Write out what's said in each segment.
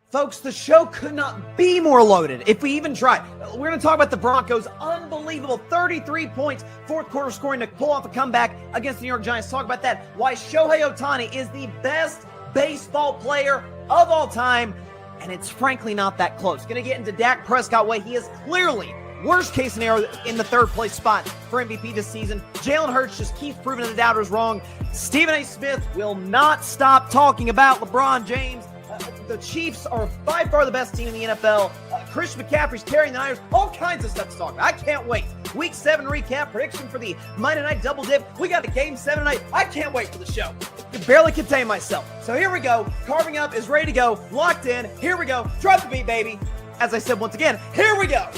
Folks, the show could not be more loaded if we even tried. We're going to talk about the Broncos' unbelievable 33 points, fourth quarter scoring to pull off a comeback against the New York Giants. Talk about that. Why Shohei Ohtani is the best baseball player of all time, and it's frankly not that close. Going to get into Dak Prescott, why he is clearly worst case scenario in the third place spot for MVP this season. Jalen Hurts just keeps proving the doubters wrong. Stephen A. Smith will not stop talking about LeBron James. The Chiefs are by far the best team in the NFL. Christian McCaffrey's carrying the Niners. All kinds of stuff to talk about. I can't wait. Week 7 recap, prediction for the Monday Night Double Dip. We got the Game 7 tonight. I can't wait for the show. I can barely contain myself. So here we go. Carving Up is ready to go. Locked in. Here we go. Drop the beat, baby. As I said once again, here we go.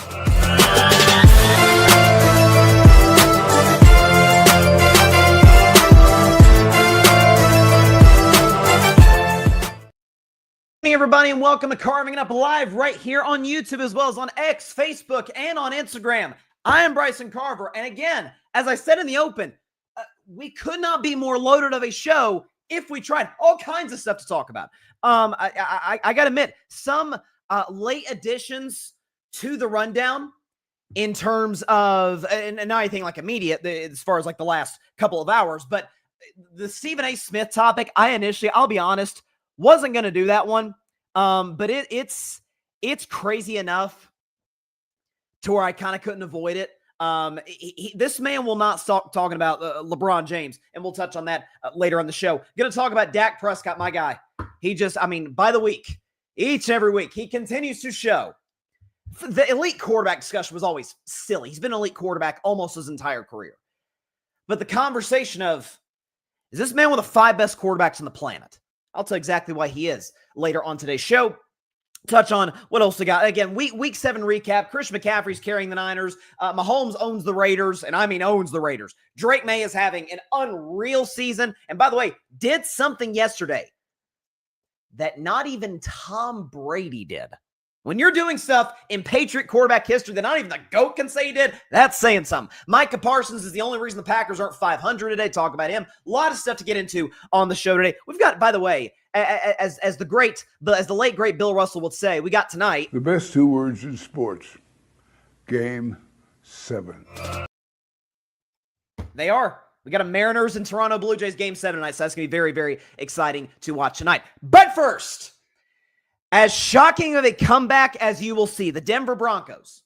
Hey everybody, and welcome to Carving It Up Live right here on YouTube, as well as on X, Facebook, and on Instagram. I am Bryson Carver, and again, as I said in the open, we could not be more loaded of a show if we tried. All kinds of stuff to talk about. I got to admit, some late additions to the rundown in terms of, and not anything like immediate as far as like the last couple of hours, but the Stephen A. Smith topic, I initially, I'll be honest, wasn't going to do that one, but it's crazy enough to where I kind of couldn't avoid it. This man will not stop talking about LeBron James, and we'll touch on that later on the show. Going to talk about Dak Prescott, my guy. He just, by the week, each and every week, he continues to show. The elite quarterback discussion was always silly. He's been an elite quarterback almost his entire career. But the conversation of, is this man one of the 5 best quarterbacks on the planet? I'll tell you exactly why he is later on today's show. Touch on what else we got. Again, week 7 recap. Christian McCaffrey's carrying the Niners. Mahomes owns the Raiders, and I mean owns the Raiders. Drake May is having an unreal season. And by the way, did something yesterday that not even Tom Brady did. When you're doing stuff in Patriot quarterback history that not even the GOAT can say he did, that's saying something. Micah Parsons is the only reason the Packers aren't 500 today. Talk about him. A lot of stuff to get into on the show today. We've got, by the way, as the late great Bill Russell would say, we got tonight. The best 2 words in sports. Game 7. They are. We got a Mariners and Toronto Blue Jays Game 7 tonight, so that's going to be very, very exciting to watch tonight. But first, as shocking of a comeback as you will see, the Denver Broncos,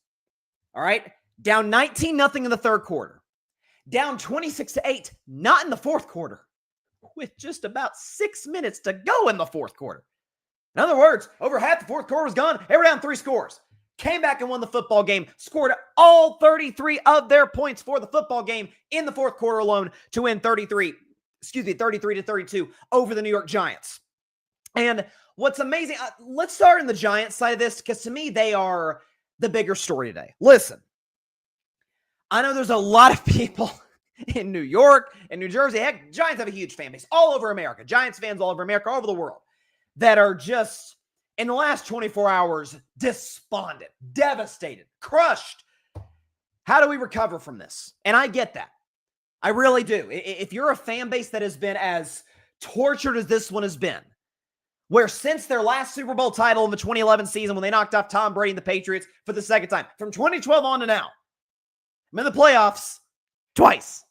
all right, down 19-0 in the third quarter, down 26-8, not in the fourth quarter, with just about 6 minutes to go in the fourth quarter. In other words, over half the fourth quarter was gone. They were down 3 scores. Came back and won the football game, scored all 33 of their points for the football game in the fourth quarter alone to win 33-32 over the New York Giants. And what's amazing, let's start in the Giants side of this, because to me, they are the bigger story today. Listen, I know there's a lot of people in New York and New Jersey. Heck, Giants have a huge fan base all over America. Giants fans all over America, all over the world, that are just, in the last 24 hours, despondent, devastated, crushed. How do we recover from this? And I get that. I really do. If you're a fan base that has been as tortured as this one has been, where since their last Super Bowl title in the 2011 season when they knocked off Tom Brady and the Patriots for the second time, from 2012 on to now, I'm in the playoffs twice.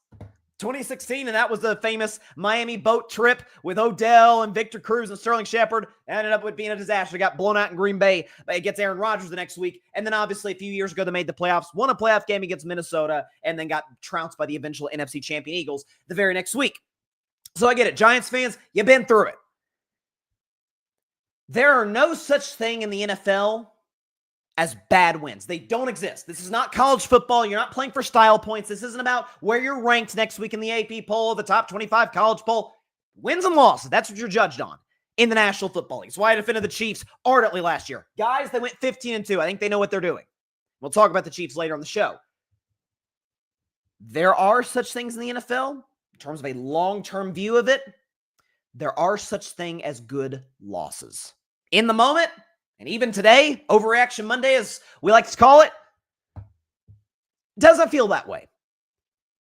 2016, and that was the famous Miami boat trip with Odell and Victor Cruz and Sterling Shepard. Ended up with being a disaster. They got blown out in Green Bay. It gets Aaron Rodgers the next week. And then obviously a few years ago, they made the playoffs, won a playoff game against Minnesota, and then got trounced by the eventual NFC champion Eagles the very next week. So I get it. Giants fans, you've been through it. There are no such thing in the NFL as bad wins. They don't exist. This is not college football. You're not playing for style points. This isn't about where you're ranked next week in the AP poll, the top 25 college poll. Wins and losses, that's what you're judged on in the National Football League. It's why I defended the Chiefs ardently last year. Guys, they went 15-2. I think they know what they're doing. We'll talk about the Chiefs later on the show. There are such things in the NFL, in terms of a long-term view of it. There are such thing as good losses. In the moment, and even today, Overreaction Monday, as we like to call it, doesn't feel that way.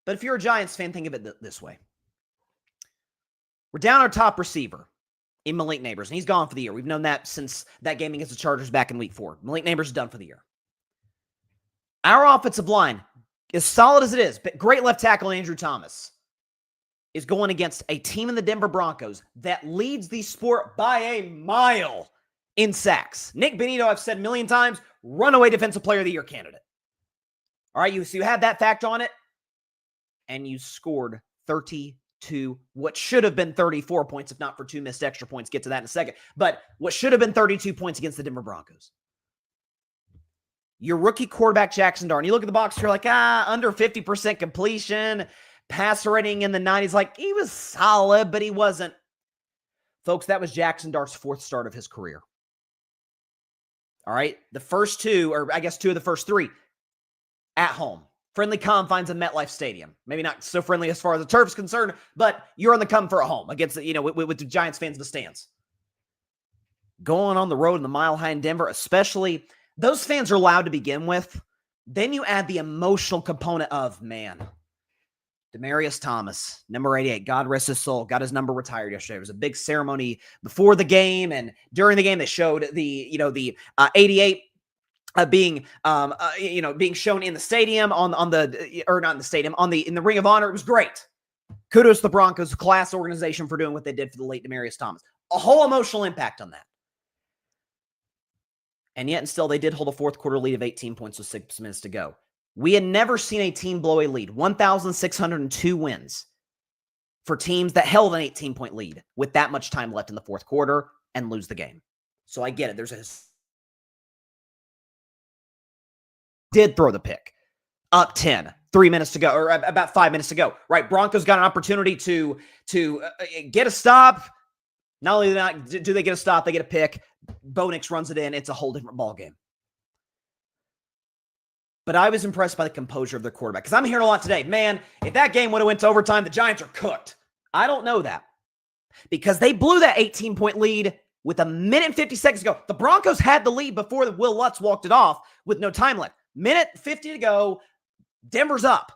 But if you're a Giants fan, think of it this way. We're down our top receiver. in Malik Neighbors, and he's gone for the year. We've known that since that game against the Chargers back in week 4. Malik Neighbors is done for the year. Our offensive line, as solid as it is, but great left tackle Andrew Thomas is going against a team in the Denver Broncos that leads the sport by a mile in sacks. Nick Benito, I've said a million times, runaway defensive player of the year candidate. All right, so you had that fact on it, and you scored 32, what should have been 34 points, if not for 2 missed extra points. Get to that in a second. But what should have been 32 points against the Denver Broncos. Your rookie quarterback, Jackson Dart. And you look at the box, you're like, under 50% completion, passer rating in the 90s. Like, he was solid, but he wasn't. Folks, that was Jackson Dart's 4th start of his career. All right? The first 2, or I guess 2 of the first 3, at home. Friendly confines of MetLife Stadium. Maybe not so friendly as far as the turf is concerned, but you're on the come for a home against, with the Giants fans in the stands. Going on the road in the Mile High in Denver, especially, those fans are loud to begin with. Then you add the emotional component of, man, Demaryius Thomas, number 88, God rest his soul, got his number retired yesterday. It was a big ceremony before the game, and during the game they showed the 88 being shown in the stadium in the Ring of Honor. It was great. Kudos to the Broncos, class organization, for doing what they did for the late Demaryius Thomas. A whole emotional impact on that. And yet, and still, they did hold a 4th quarter lead of 18 points with 6 minutes to go. We had never seen a team blow a lead. 1,602 wins for teams that held an 18-point lead with that much time left in the 4th quarter and lose the game. So I get it. Did throw the pick. Up 10, 3 minutes to go, or about 5 minutes to go. Right, Broncos got an opportunity to get a stop. Not only do they get a stop, they get a pick. Bo Nix runs it in. It's a whole different ballgame. But I was impressed by the composure of their quarterback. Because I'm hearing a lot today, man, if that game would have went to overtime, the Giants are cooked. I don't know that. Because they blew that 18-point lead with 1 minute and 50 seconds to go. The Broncos had the lead before Will Lutz walked it off with no time left. 1:50 to go. Denver's up.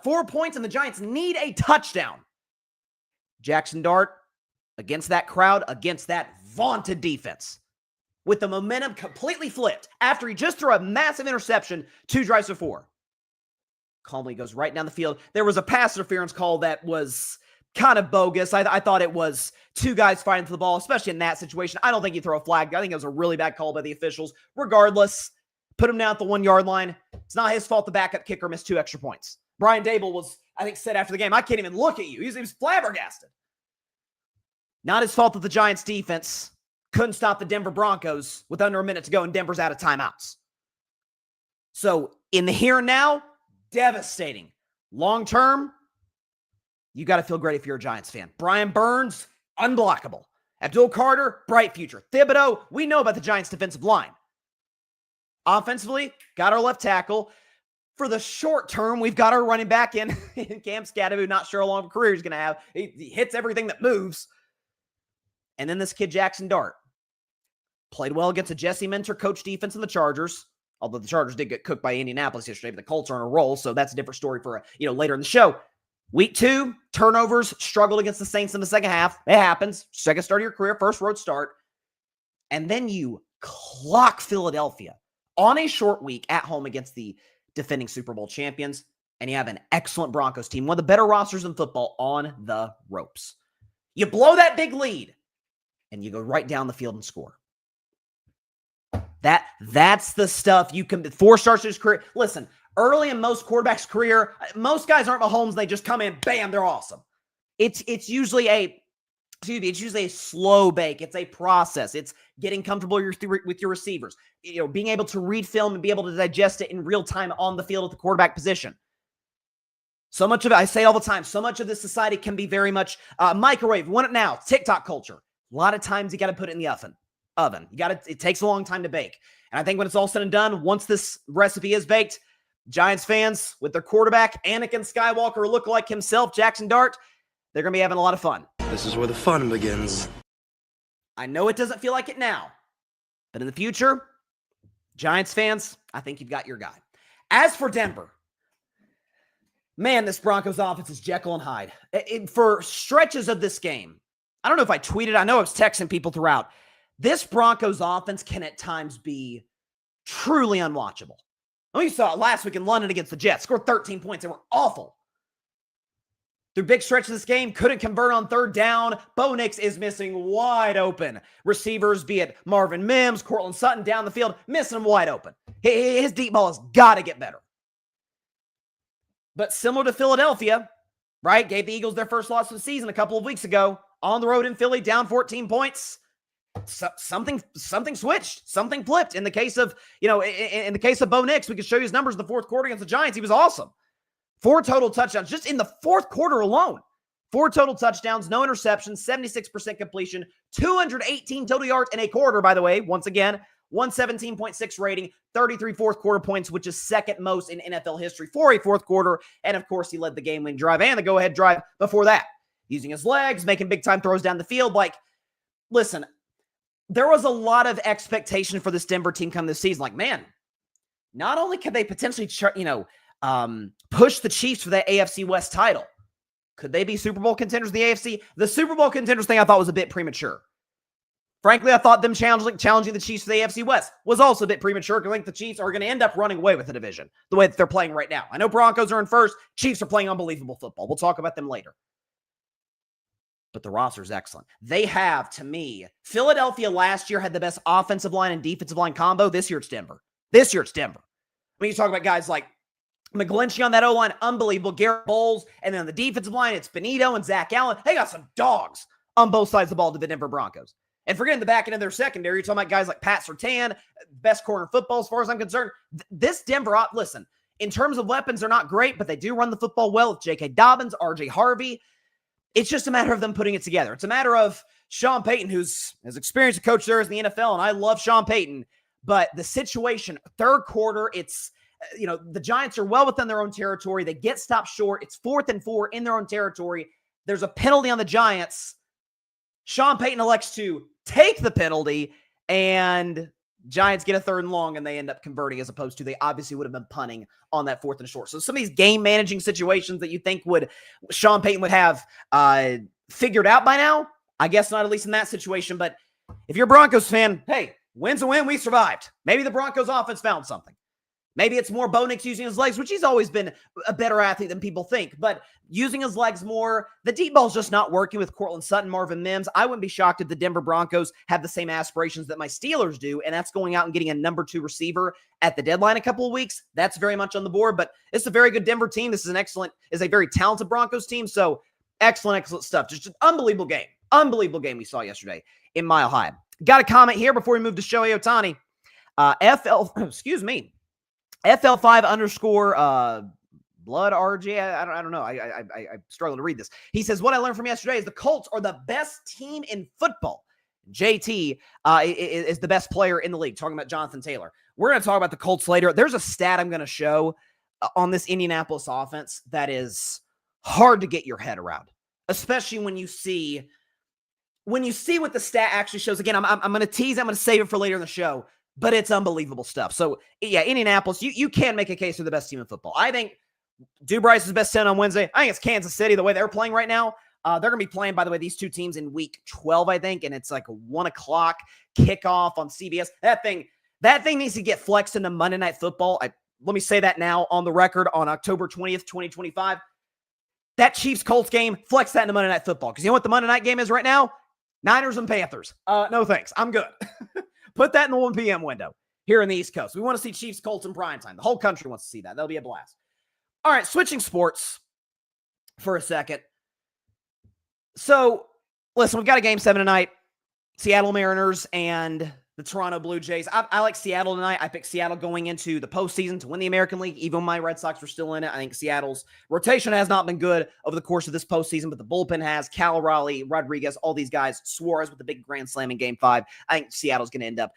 4 points, and the Giants need a touchdown. Jackson Dart, against that crowd, against that vaunted defense, with the momentum completely flipped after he just threw a massive interception 2 drives before. Calmly goes right down the field. There was a pass interference call that was kind of bogus. I thought it was 2 guys fighting for the ball, especially in that situation. I don't think you throw a flag. I think it was a really bad call by the officials. Regardless, put him down at the 1-yard line. It's not his fault the backup kicker missed 2 extra points. Brian Dable was, I think, said after the game, I can't even look at you. He was flabbergasted. Not his fault that the Giants defense couldn't stop the Denver Broncos with under a minute to go, and Denver's out of timeouts. So in the here and now, devastating. Long term, you got to feel great if you're a Giants fan. Brian Burns, unblockable. Abdul Carter, bright future. Thibodeau, we know about the Giants' defensive line. Offensively, got our left tackle. For the short term, we've got our running back in Cam Scadaboo. Not sure how long of a career he's going to have. He hits everything that moves. And then this kid, Jackson Dart, played well against a Jesse Minter coach defense in the Chargers, although the Chargers did get cooked by Indianapolis yesterday, but the Colts are on a roll, so that's a different story for later in the show. Week 2, turnovers, struggled against the Saints in the second half. It happens. Second start of your career, first road start. And then you clock Philadelphia on a short week at home against the defending Super Bowl champions, and you have an excellent Broncos team, one of the better rosters in football, on the ropes. You blow that big lead, and you go right down the field and score. That's the stuff you can, 4 starts to his career. Listen, early in most quarterbacks' career, most guys aren't Mahomes. They just come in, bam, they're awesome. It's usually a slow bake. It's a process. It's getting comfortable with your receivers. Being able to read film and be able to digest it in real time on the field at the quarterback position. So much of it, I say all the time, so much of this society can be very much microwave. Want it now? TikTok culture. A lot of times you got to put it in the oven. It takes a long time to bake. And I think when it's all said and done, once this recipe is baked, Giants fans with their quarterback, Anakin Skywalker, look like himself, Jackson Dart, they're going to be having a lot of fun. This is where the fun begins. I know it doesn't feel like it now, but in the future, Giants fans, I think you've got your guy. As for Denver, man, this Broncos offense is Jekyll and Hyde. For stretches of this game, I don't know if I tweeted. I know I was texting people throughout. This Broncos offense can at times be truly unwatchable. We saw it last week in London against the Jets. Scored 13 points. They were awful. Through big stretch of this game, couldn't convert on third down. Bo Nix is missing wide open receivers, be it Marvin Mims, Cortland Sutton down the field, missing them wide open. His deep ball has got to get better. But similar to Philadelphia, right? Gave the Eagles their first loss of the season a couple of weeks ago. On the road in Philly, down 14 points. Something switched. Something flipped. In the case of, in the case of Bo Nix, we could show you his numbers in the fourth quarter against the Giants. He was awesome. 4 total touchdowns just in the fourth quarter alone. 4 total touchdowns, no interceptions, 76% completion, 218 total yards in a quarter, by the way. Once again, 117.6 rating, 33 fourth quarter points, which is second most in NFL history for a fourth quarter. And of course, he led the game-winning drive and the go-ahead drive before that. Using his legs, making big-time throws down the field. Like, listen, there was a lot of expectation for this Denver team come this season. Like, man, not only could they potentially, push the Chiefs for that AFC West title, could they be Super Bowl contenders in the AFC? The Super Bowl contenders thing I thought was a bit premature. Frankly, I thought them challenging the Chiefs for the AFC West was also a bit premature because I think the Chiefs are going to end up running away with the division the way that they're playing right now. I know Broncos are in first. Chiefs are playing unbelievable football. We'll talk about them later. But the roster is excellent. They have, to me, Philadelphia last year had the best offensive line and defensive line combo. This year it's Denver. I mean, you talk about guys like McGlinchey on that O-line, unbelievable. Garrett Bowles. And then on the defensive line, it's Benito and Zach Allen. They got some dogs on both sides of the ball to the Denver Broncos. And forgetting the back end of their secondary, you're talking about guys like Pat Surtain, best corner in football as far as I'm concerned. This Denver, listen, in terms of weapons, they're not great, but they do run the football well with J.K. Dobbins, R.J. Harvey. It's just a matter of them putting it together. It's a matter of Sean Payton, who's as experienced a coach there as in the NFL, and I love Sean Payton, but the situation, third quarter, it's, the Giants are well within their own territory. They get stopped short. It's 4th and 4 in their own territory. There's a penalty on the Giants. Sean Payton elects to take the penalty, and Giants get a 3rd and long, and they end up converting as opposed to they obviously would have been punting on that 4th and short. So some of these game-managing situations that you think Sean Payton would have figured out by now, I guess not at least in that situation. But if you're a Broncos fan, hey, win's a win. We survived. Maybe the Broncos offense found something. Maybe it's more Bo Nix using his legs, which he's always been a better athlete than people think. But using his legs more, the deep ball's just not working with Cortland Sutton, Marvin Mims. I wouldn't be shocked if the Denver Broncos have the same aspirations that my Steelers do, and that's going out and getting a number 2 receiver at the deadline a couple of weeks. That's very much on the board, but it's a very good Denver team. This is a very talented Broncos team. So excellent stuff. Just an unbelievable game. Unbelievable game we saw yesterday in Mile High. Got a comment here before we move to Shohei Ohtani. FL5 underscore blood RJ. I don't know. I struggle to read this. He says, what I learned from yesterday is the Colts are the best team in football. JT is the best player in the league. Talking about Jonathan Taylor. We're going to talk about the Colts later. There's a stat I'm going to show on this Indianapolis offense that is hard to get your head around, especially when you see what the stat actually shows. Again, I'm going to tease. I'm going to save it for later in the show. But it's unbelievable stuff. So, yeah, Indianapolis, you can make a case for the best team in football. I think Bryce is best 10 on Wednesday. I think it's Kansas City, the way they're playing right now. They're going to be playing, by the way, these two teams in week 12, I think, and it's like a 1 o'clock kickoff on CBS. That thing needs to get flexed into Monday Night Football. Let me say that now on the record on October 20th, 2025. That Chiefs-Colts game, flex that into Monday Night Football. Because you know what the Monday night game is right now? Niners and Panthers. No thanks. I'm good. Put that in the 1 p.m. window here in the East Coast. We want to see Chiefs, Colts in primetime. The whole country wants to see that. That'll be a blast. All right, switching sports for a second. So, listen, we've got a Game 7 tonight. Seattle Mariners and the Toronto Blue Jays. I like Seattle tonight. I picked Seattle going into the postseason to win the American League. Even when my Red Sox were still in it, I think Seattle's rotation has not been good over the course of this postseason, but the bullpen has. Cal Raleigh, Rodriguez, all these guys. Suarez with the big grand slam in Game 5. I think Seattle's going to end up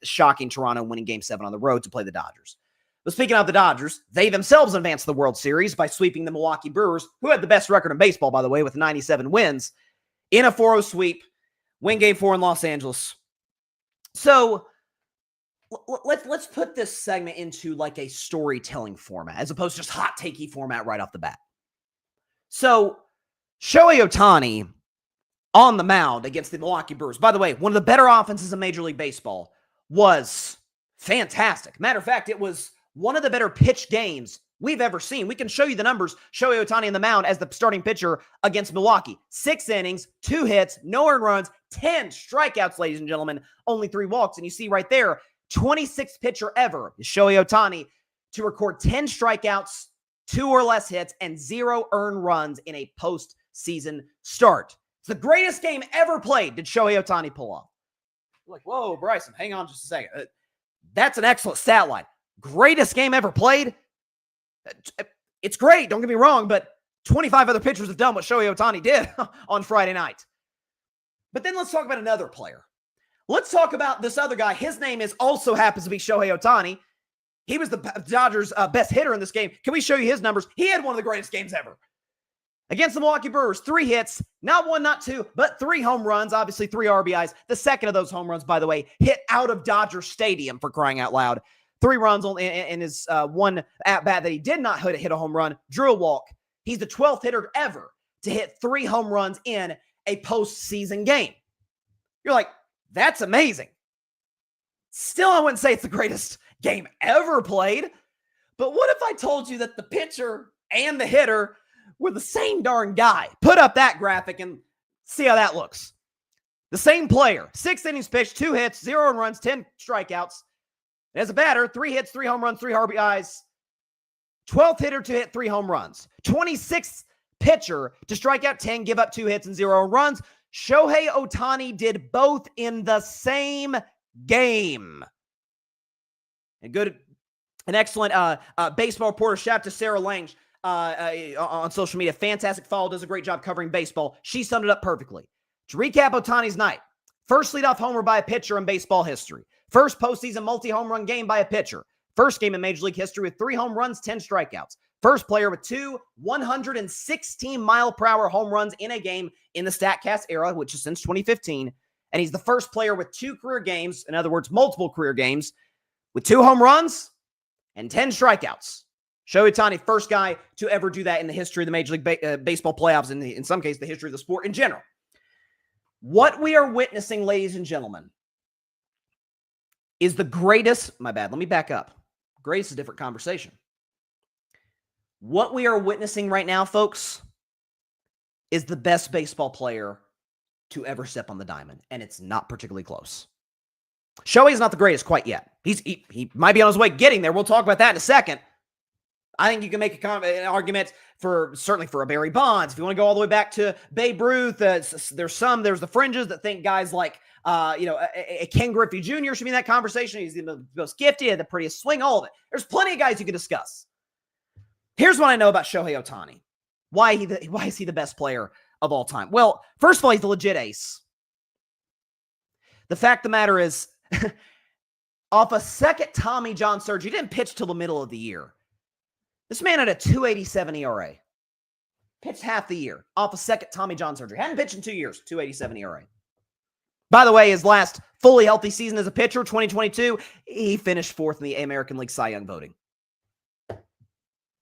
shocking Toronto, winning Game 7 on the road to play the Dodgers. But speaking of the Dodgers, they themselves advanced the World Series by sweeping the Milwaukee Brewers, who had the best record in baseball, by the way, with 97 wins, in a 4-0 sweep, win Game 4 in Los Angeles. So let's put this segment into like a storytelling format as opposed to just hot takey format right off the bat. So Shohei Ohtani on the mound against the Milwaukee Brewers. By the way, one of the better offenses in Major League Baseball was fantastic. Matter of fact, it was one of the better pitch games we've ever seen. We can show you the numbers. Shohei Ohtani on the mound as the starting pitcher against Milwaukee. 6 innings, 2 hits, no earned runs, 10 strikeouts, ladies and gentlemen, only 3 walks. And you see right there, 26th pitcher ever is Shohei Ohtani to record 10 strikeouts, 2 or less hits, and 0 earned runs in a postseason start. It's the greatest game ever played did Shohei Ohtani pull off. You're like, whoa, Bryson, hang on just a second. That's an excellent stat line. Greatest game ever played? It's great, don't get me wrong, but 25 other pitchers have done what Shohei Ohtani did on Friday night. But then let's talk about another player. Let's talk about this other guy. His name also happens to be Shohei Ohtani. He was the Dodgers' best hitter in this game. Can we show you his numbers? He had one of the greatest games ever. Against the Milwaukee Brewers, 3 hits, not 1, not 2, but 3 home runs, obviously 3 RBIs. The second of those home runs, by the way, hit out of Dodger Stadium, for crying out loud. 3 runs in his one at-bat that he did not hit a home run, drew a walk. He's the 12th hitter ever to hit 3 home runs in a postseason game. You're like, that's amazing. Still, I wouldn't say it's the greatest game ever played, but what if I told you that the pitcher and the hitter were the same darn guy? Put up that graphic and see how that looks. The same player, 6 innings pitched, 2 hits, 0 earned runs, 10 strikeouts. As a batter, 3 hits, 3 home runs, 3 RBIs. 12th hitter to hit 3 home runs. 26th pitcher to strike out 10, give up 2 hits and 0 runs. Shohei Ohtani did both in the same game. And an excellent baseball reporter. Shout out to Sarah Lange on social media. Fantastic follow. Does a great job covering baseball. She summed it up perfectly. To recap Ohtani's night, first leadoff homer by a pitcher in baseball history. First postseason multi-home run game by a pitcher. First game in Major League history with 3 home runs, 10 strikeouts. First player with 2 116-mile-per-hour home runs in a game in the StatCast era, which is since 2015. And he's the first player with 2 career games, in other words, multiple career games, with 2 home runs and 10 strikeouts. Shohei Ohtani, first guy to ever do that in the history of the Major League Baseball playoffs, and in some cases, the history of the sport in general. What we are witnessing, ladies and gentlemen, is the greatest, let me back up. Greatest is a different conversation. What we are witnessing right now, folks, is the best baseball player to ever step on the diamond, and it's not particularly close. Shohei's not the greatest quite yet. He might be on his way getting there. We'll talk about that in a second. I think you can make an argument certainly for a Barry Bonds. If you want to go all the way back to Babe Ruth, there's the fringes that think guys like, a Ken Griffey Jr. should be in that conversation. He's the most gifted, had the prettiest swing, all of it. There's plenty of guys you can discuss. Here's what I know about Shohei Ohtani. Why is he the best player of all time? Well, first of all, he's the legit ace. The fact of the matter is, off a second Tommy John surgery, he didn't pitch till the middle of the year. This man had a 2.87 ERA. Pitched half the year off a second Tommy John surgery. Hadn't pitched in 2 years, 2.87 ERA. By the way, his last fully healthy season as a pitcher, 2022, he finished 4th in the American League Cy Young voting.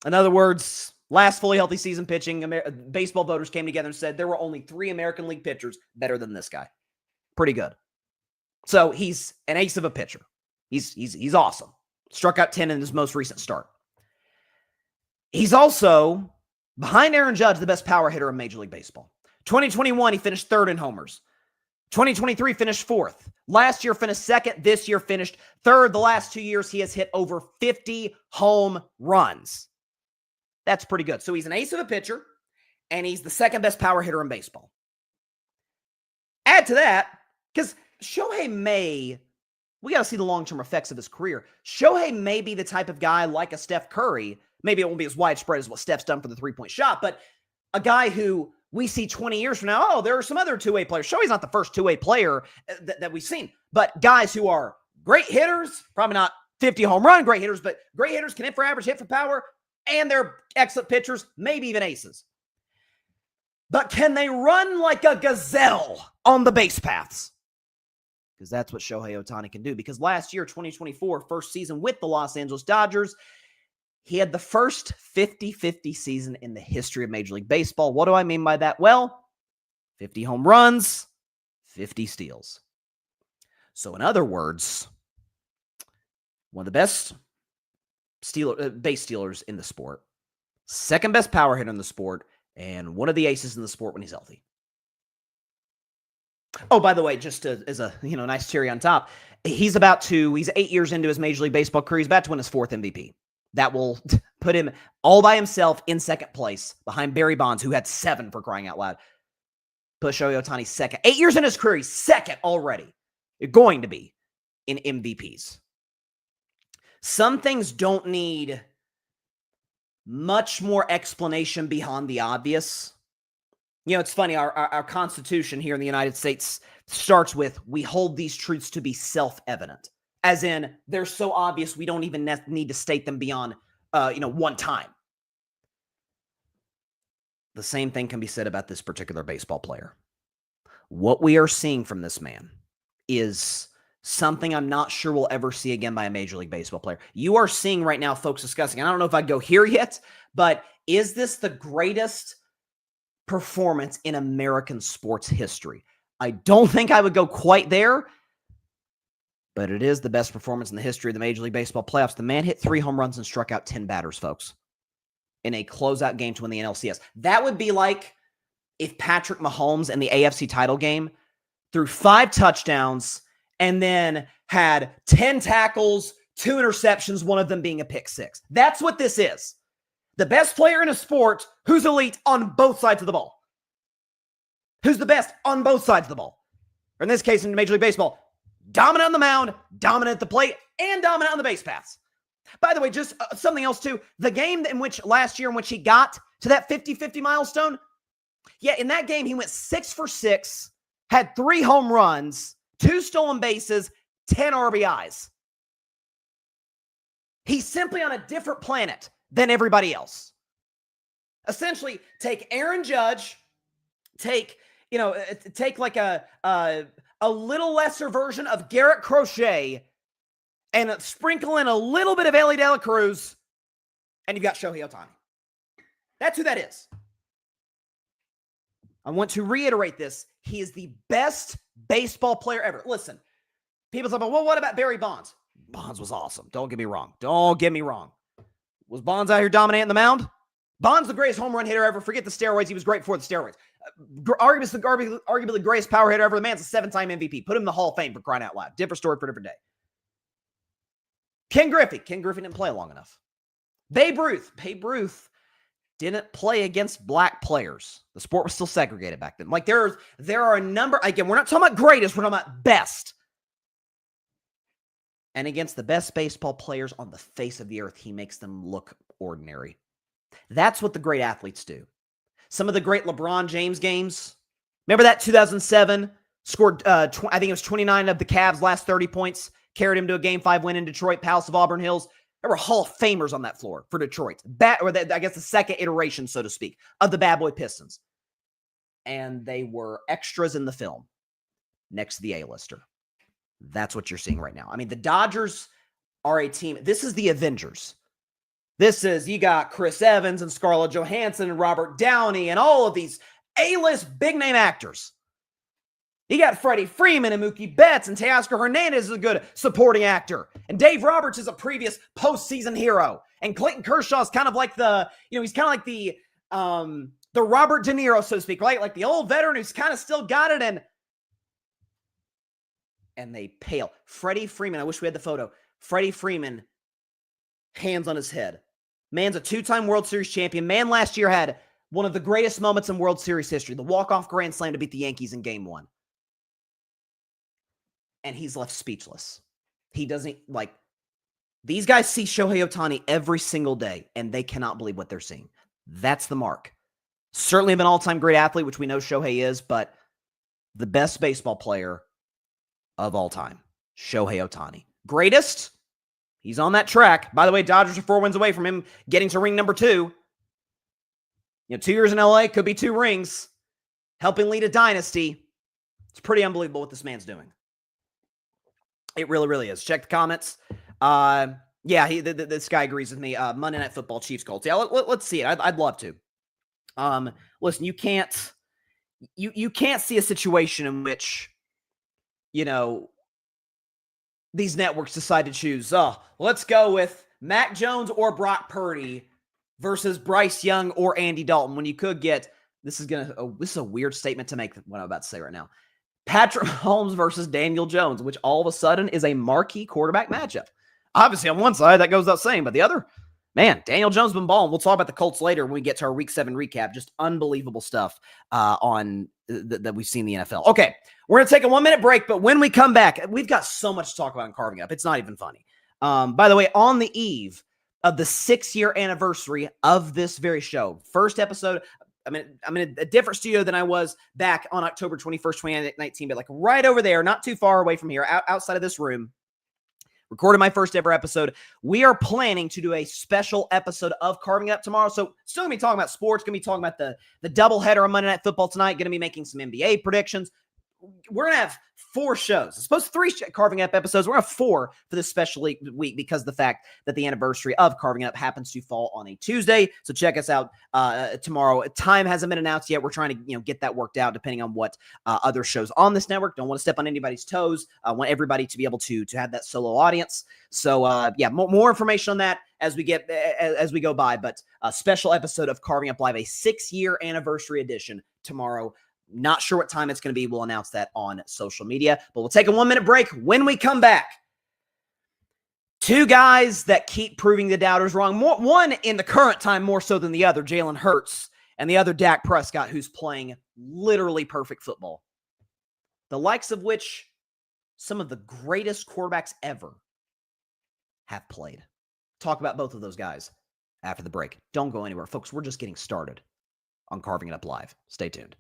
In other words, last fully healthy season pitching, baseball voters came together and said there were only 3 American League pitchers better than this guy. Pretty good. So he's an ace of a pitcher. He's awesome. Struck out 10 in his most recent start. He's also, behind Aaron Judge, the best power hitter in Major League Baseball. 2021, he finished 3rd in homers. 2023 finished 4th. Last year finished 2nd. This year finished 3rd. The last 2 years, he has hit over 50 home runs. That's pretty good. So he's an ace of a pitcher, and he's the 2nd best power hitter in baseball. Add to that, because Shohei we got to see the long-term effects of his career. Shohei may be the type of guy like a Steph Curry. Maybe it won't be as widespread as what Steph's done for the three-point shot, but a guy who we see 20 years from now, there are some other two-way players. Shohei's not the first two-way player that we've seen, but guys who are great hitters, probably not 50 home run great hitters, but great hitters, can hit for average, hit for power, and they're excellent pitchers, maybe even aces. But can they run like a gazelle on the base paths? Because that's what Shohei Ohtani can do. Because last year, 2024, first season with the Los Angeles Dodgers, he had the first 50-50 season in the history of Major League Baseball. What do I mean by that? Well, 50 home runs, 50 steals. So in other words, one of the best base stealers in the sport, second best power hitter in the sport, and one of the aces in the sport when he's healthy. Oh, by the way, just as a nice cherry on top, he's 8 years into his Major League Baseball career. He's about to win his 4th MVP. That will put him all by himself in second place behind Barry Bonds, who had 7 for crying out loud. Put Shohei Ohtani second. 8 years in his career, he's second already. You're going to be in MVPs. Some things don't need much more explanation beyond the obvious. It's funny, our Constitution here in the United States starts with, we hold these truths to be self-evident. As in, they're so obvious we don't even need to state them beyond, one time. The same thing can be said about this particular baseball player. What we are seeing from this man is something I'm not sure we'll ever see again by a Major League Baseball player. You are seeing right now folks discussing, I don't know if I'd go here yet, but is this the greatest performance in American sports history? I don't think I would go quite there, but it is the best performance in the history of the Major League Baseball playoffs. The man hit 3 home runs and struck out 10 batters, folks, in a closeout game to win the NLCS. That would be like if Patrick Mahomes in the AFC title game threw 5 touchdowns and then had 10 tackles, 2 interceptions, one of them being a pick 6. That's what this is. The best player in a sport who's elite on both sides of the ball. Who's the best on both sides of the ball? Or in this case, in Major League Baseball, dominant on the mound, dominant at the plate, and dominant on the base paths. By the way, just something else too. The game last year in which he got to that 50-50 milestone, in that game, he went 6 for 6, had 3 home runs, 2 stolen bases, 10 RBIs. He's simply on a different planet than everybody else. Essentially, take Aaron Judge, take like a little lesser version of Garrett Crochet, and sprinkle in a little bit of Ellie De La Cruz, and you've got Shohei Ohtani. That's who that is. I want to reiterate this. He is the best baseball player ever. Listen, people say, well, what about Barry Bonds? Bonds was awesome. Don't get me wrong. Was Bonds out here dominating the mound? Bonds the greatest home run hitter ever. Forget the steroids. He was great before the steroids. Arguably the greatest power hitter ever. The man's a 7-time MVP. Put him in the Hall of Fame for crying out loud. Different story for a different day. Ken Griffey didn't play long enough. Babe Ruth didn't play against black players. The sport was still segregated back then. Like there are a number, again, we're not talking about greatest, we're talking about best. And against the best baseball players on the face of the earth, he makes them look ordinary. That's what the great athletes do. Some of the great LeBron James games. Remember that 2007? Scored, I think it was 29 of the Cavs' last 30 points. Carried him to a Game 5 win in Detroit, Palace of Auburn Hills. There were Hall of Famers on that floor for Detroit. I guess the second iteration, so to speak, of the Bad Boy Pistons. And they were extras in the film next to the A-lister. That's what you're seeing right now. I mean, the Dodgers are a team. This is the Avengers. You got Chris Evans and Scarlett Johansson and Robert Downey and all of these A-list big-name actors. You got Freddie Freeman and Mookie Betts, and Teoscar Hernandez is a good supporting actor. And Dave Roberts is a previous postseason hero. And Clayton Kershaw is kind of like the Robert De Niro, so to speak, right? Like the old veteran who's kind of still got it, and they pale. Freddie Freeman, I wish we had the photo. Freddie Freeman, hands on his head. Man's a 2-time World Series champion. Man last year had one of the greatest moments in World Series history, the walk-off grand slam to beat the Yankees in Game 1. And he's left speechless. He doesn't, these guys see Shohei Ohtani every single day, and they cannot believe what they're seeing. That's the mark. Certainly an all-time great athlete, which we know Shohei is, but the best baseball player of all time, Shohei Ohtani. Greatest? He's on that track. By the way, Dodgers are 4 wins away from him getting to ring number 2. 2 years in LA could be 2 rings. Helping lead a dynasty. It's pretty unbelievable what this man's doing. It really, really is. Check the comments. This guy agrees with me. Monday Night Football, Chiefs, Colts. Yeah, let's see it. I'd love to. Listen, you can't you can't see a situation in which, these networks decide to choose, let's go with Mac Jones or Brock Purdy versus Bryce Young or Andy Dalton, when you could get, this is a weird statement to make, what I'm about to say right now, Patrick Mahomes versus Daniel Jones, which all of a sudden is a marquee quarterback matchup. Obviously, on one side, that goes without saying, but the other, man, Daniel Jones been balling. We'll talk about the Colts later when we get to our Week 7 recap. Just unbelievable stuff that we've seen in the NFL. Okay, we're going to take a 1-minute break, but when we come back, we've got so much to talk about in Carving Up. It's not even funny. By the way, on the eve of the 6-year anniversary of this very show, first episode, I'm in a different studio than I was back on October 21st, 2019, but like right over there, not too far away from here, outside of this room, recorded my first ever episode. We are planning to do a special episode of Carving Up tomorrow. So still going to be talking about sports, going to be talking about the doubleheader on Monday Night Football tonight, going to be making some NBA predictions. We're going to have 4 shows. It's supposed to 3 Carving Up episodes. We're going to have 4 for this special week because of the fact that the anniversary of Carving Up happens to fall on a Tuesday. So check us out tomorrow. Time hasn't been announced yet. We're trying to get that worked out depending on what other shows on this network. Don't want to step on anybody's toes. I want everybody to be able to have that solo audience. So more information on that as we go by. But a special episode of Carving Up Live, a 6-year anniversary edition tomorrow. Not sure what time it's going to be. We'll announce that on social media, but we'll take a 1-minute break. When we come back, 2 guys that keep proving the doubters wrong. One in the current time more so than the other, Jalen Hurts, and the other Dak Prescott, who's playing literally perfect football. The likes of which some of the greatest quarterbacks ever have played. Talk about both of those guys after the break. Don't go anywhere, folks. We're just getting started on Carving It Up Live. Stay tuned.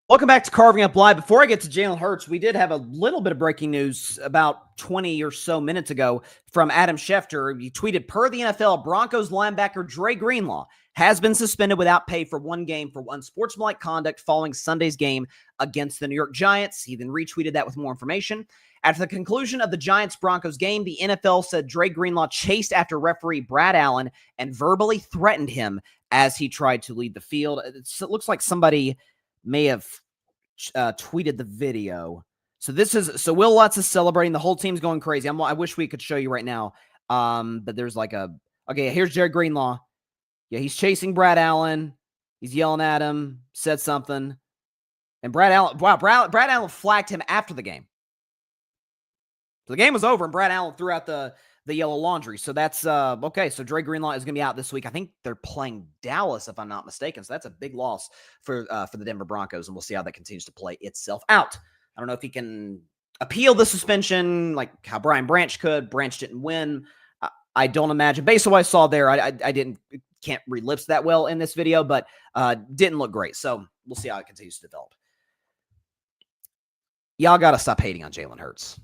Welcome back to Carving Up Live. Before I get to Jalen Hurts, we did have a little bit of breaking news about 20 or so minutes ago from Adam Schefter. He tweeted, per the NFL, Broncos linebacker Dre Greenlaw has been suspended without pay for 1 game for unsportsmanlike conduct following Sunday's game against the New York Giants. He then retweeted that with more information. After the conclusion of the Giants-Broncos game, the NFL said Dre Greenlaw chased after referee Brad Allen and verbally threatened him as he tried to lead the field. It looks like somebody may have tweeted the video. So Will Lutz is celebrating. The whole team's going crazy. I wish we could show you right now. But there's here's Jared Greenlaw. Yeah, he's chasing Brad Allen. He's yelling at him, said something. And Brad Allen flagged him after the game. So the game was over and Brad Allen threw out the yellow laundry. So that's okay. So Dre Greenlaw is going to be out this week. I think they're playing Dallas, if I'm not mistaken. So that's a big loss for the Denver Broncos, and we'll see how that continues to play itself out. I don't know if he can appeal the suspension like how Brian Branch could. Branch didn't win. I don't imagine. Based on what I saw there, I can't read lips that well in this video, but didn't look great. So we'll see how it continues to develop. Y'all got to stop hating on Jalen Hurts.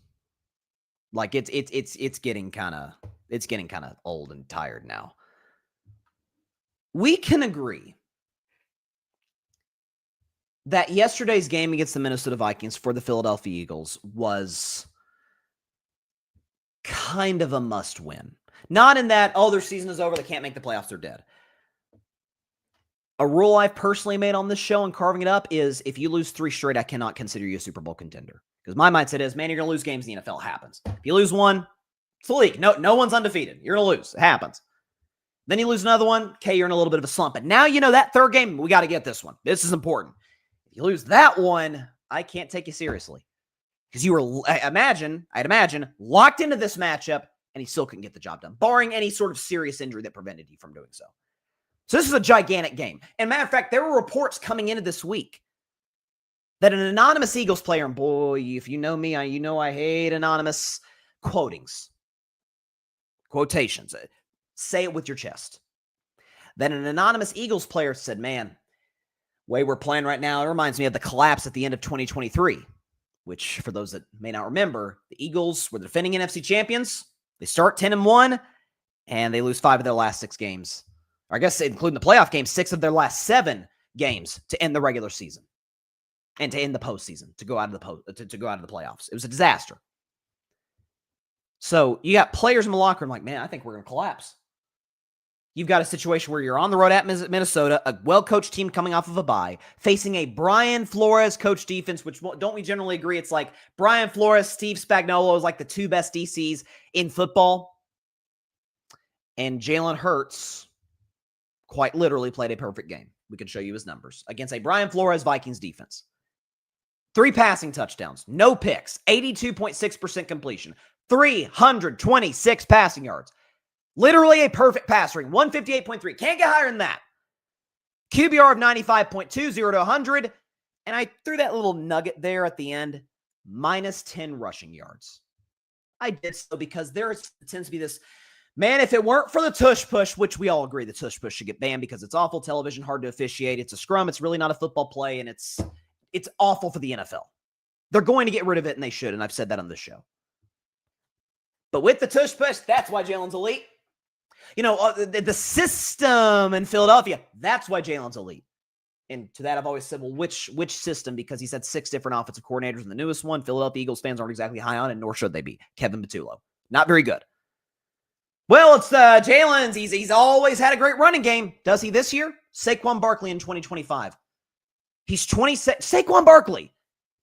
Like it's getting kind of old and tired now. We can agree that yesterday's game against the Minnesota Vikings for the Philadelphia Eagles was kind of a must win. Not in that, their season is over, they can't make the playoffs, they're dead. A rule I've personally made on this show and Carving It Up is if you lose 3 straight, I cannot consider you a Super Bowl contender. Because my mindset is, man, you're going to lose games in the NFL. It happens. If you lose 1, it's the league. No one's undefeated. You're going to lose. It happens. Then you lose another one. Okay, you're in a little bit of a slump. But now you know that third game, we got to get this one. This is important. If you lose that one, I can't take you seriously. Because you were, I'd imagine, locked into this matchup, and he still couldn't get the job done, barring any sort of serious injury that prevented you from doing so. So this is a gigantic game. And matter of fact, there were reports coming into this week that an anonymous Eagles player, and boy, if you know me, you know I hate anonymous quotations. Say it with your chest. That an anonymous Eagles player said, man, way we're playing right now, it reminds me of the collapse at the end of 2023, which for those that may not remember, the Eagles were the defending NFC champions. They start 10-1, and they lose 5 of their last 6 games. Or I guess including the playoff games, 6 of their last 7 games to end the regular season and to end the postseason, to go out of the playoffs. It was a disaster. So you got players in the locker room like, man, I think we're going to collapse. You've got a situation where you're on the road at Minnesota, a well-coached team coming off of a bye, facing a Brian Flores coach defense, which don't we generally agree? It's like Brian Flores, Steve Spagnuolo is like the 2 best DCs in football. And Jalen Hurts quite literally played a perfect game. We can show you his numbers against a Brian Flores Vikings defense. 3 passing touchdowns, no picks, 82.6% completion, 326 passing yards. Literally a perfect pass rating, 158.3. Can't get higher than that. QBR of 95.2, 0 to 100. And I threw that little nugget there at the end, minus 10 rushing yards. I did so because there tends to be this, man, if it weren't for the tush push, which we all agree the tush push should get banned because it's awful television, hard to officiate. It's a scrum. It's really not a football play, and it's awful for the NFL. They're going to get rid of it, and they should, and I've said that on this show. But with the tush push, that's why Jalen's elite. You know, the system in Philadelphia, that's why Jalen's elite. And to that, I've always said, well, which system? Because he's had 6 different offensive coordinators, and the newest one, Philadelphia Eagles fans aren't exactly high on, and nor should they be. Kevin Patullo. Not very good. Well, it's Jalen's. He's always had a great running game. Does he this year? Saquon Barkley in 2025. He's 26. Saquon Barkley,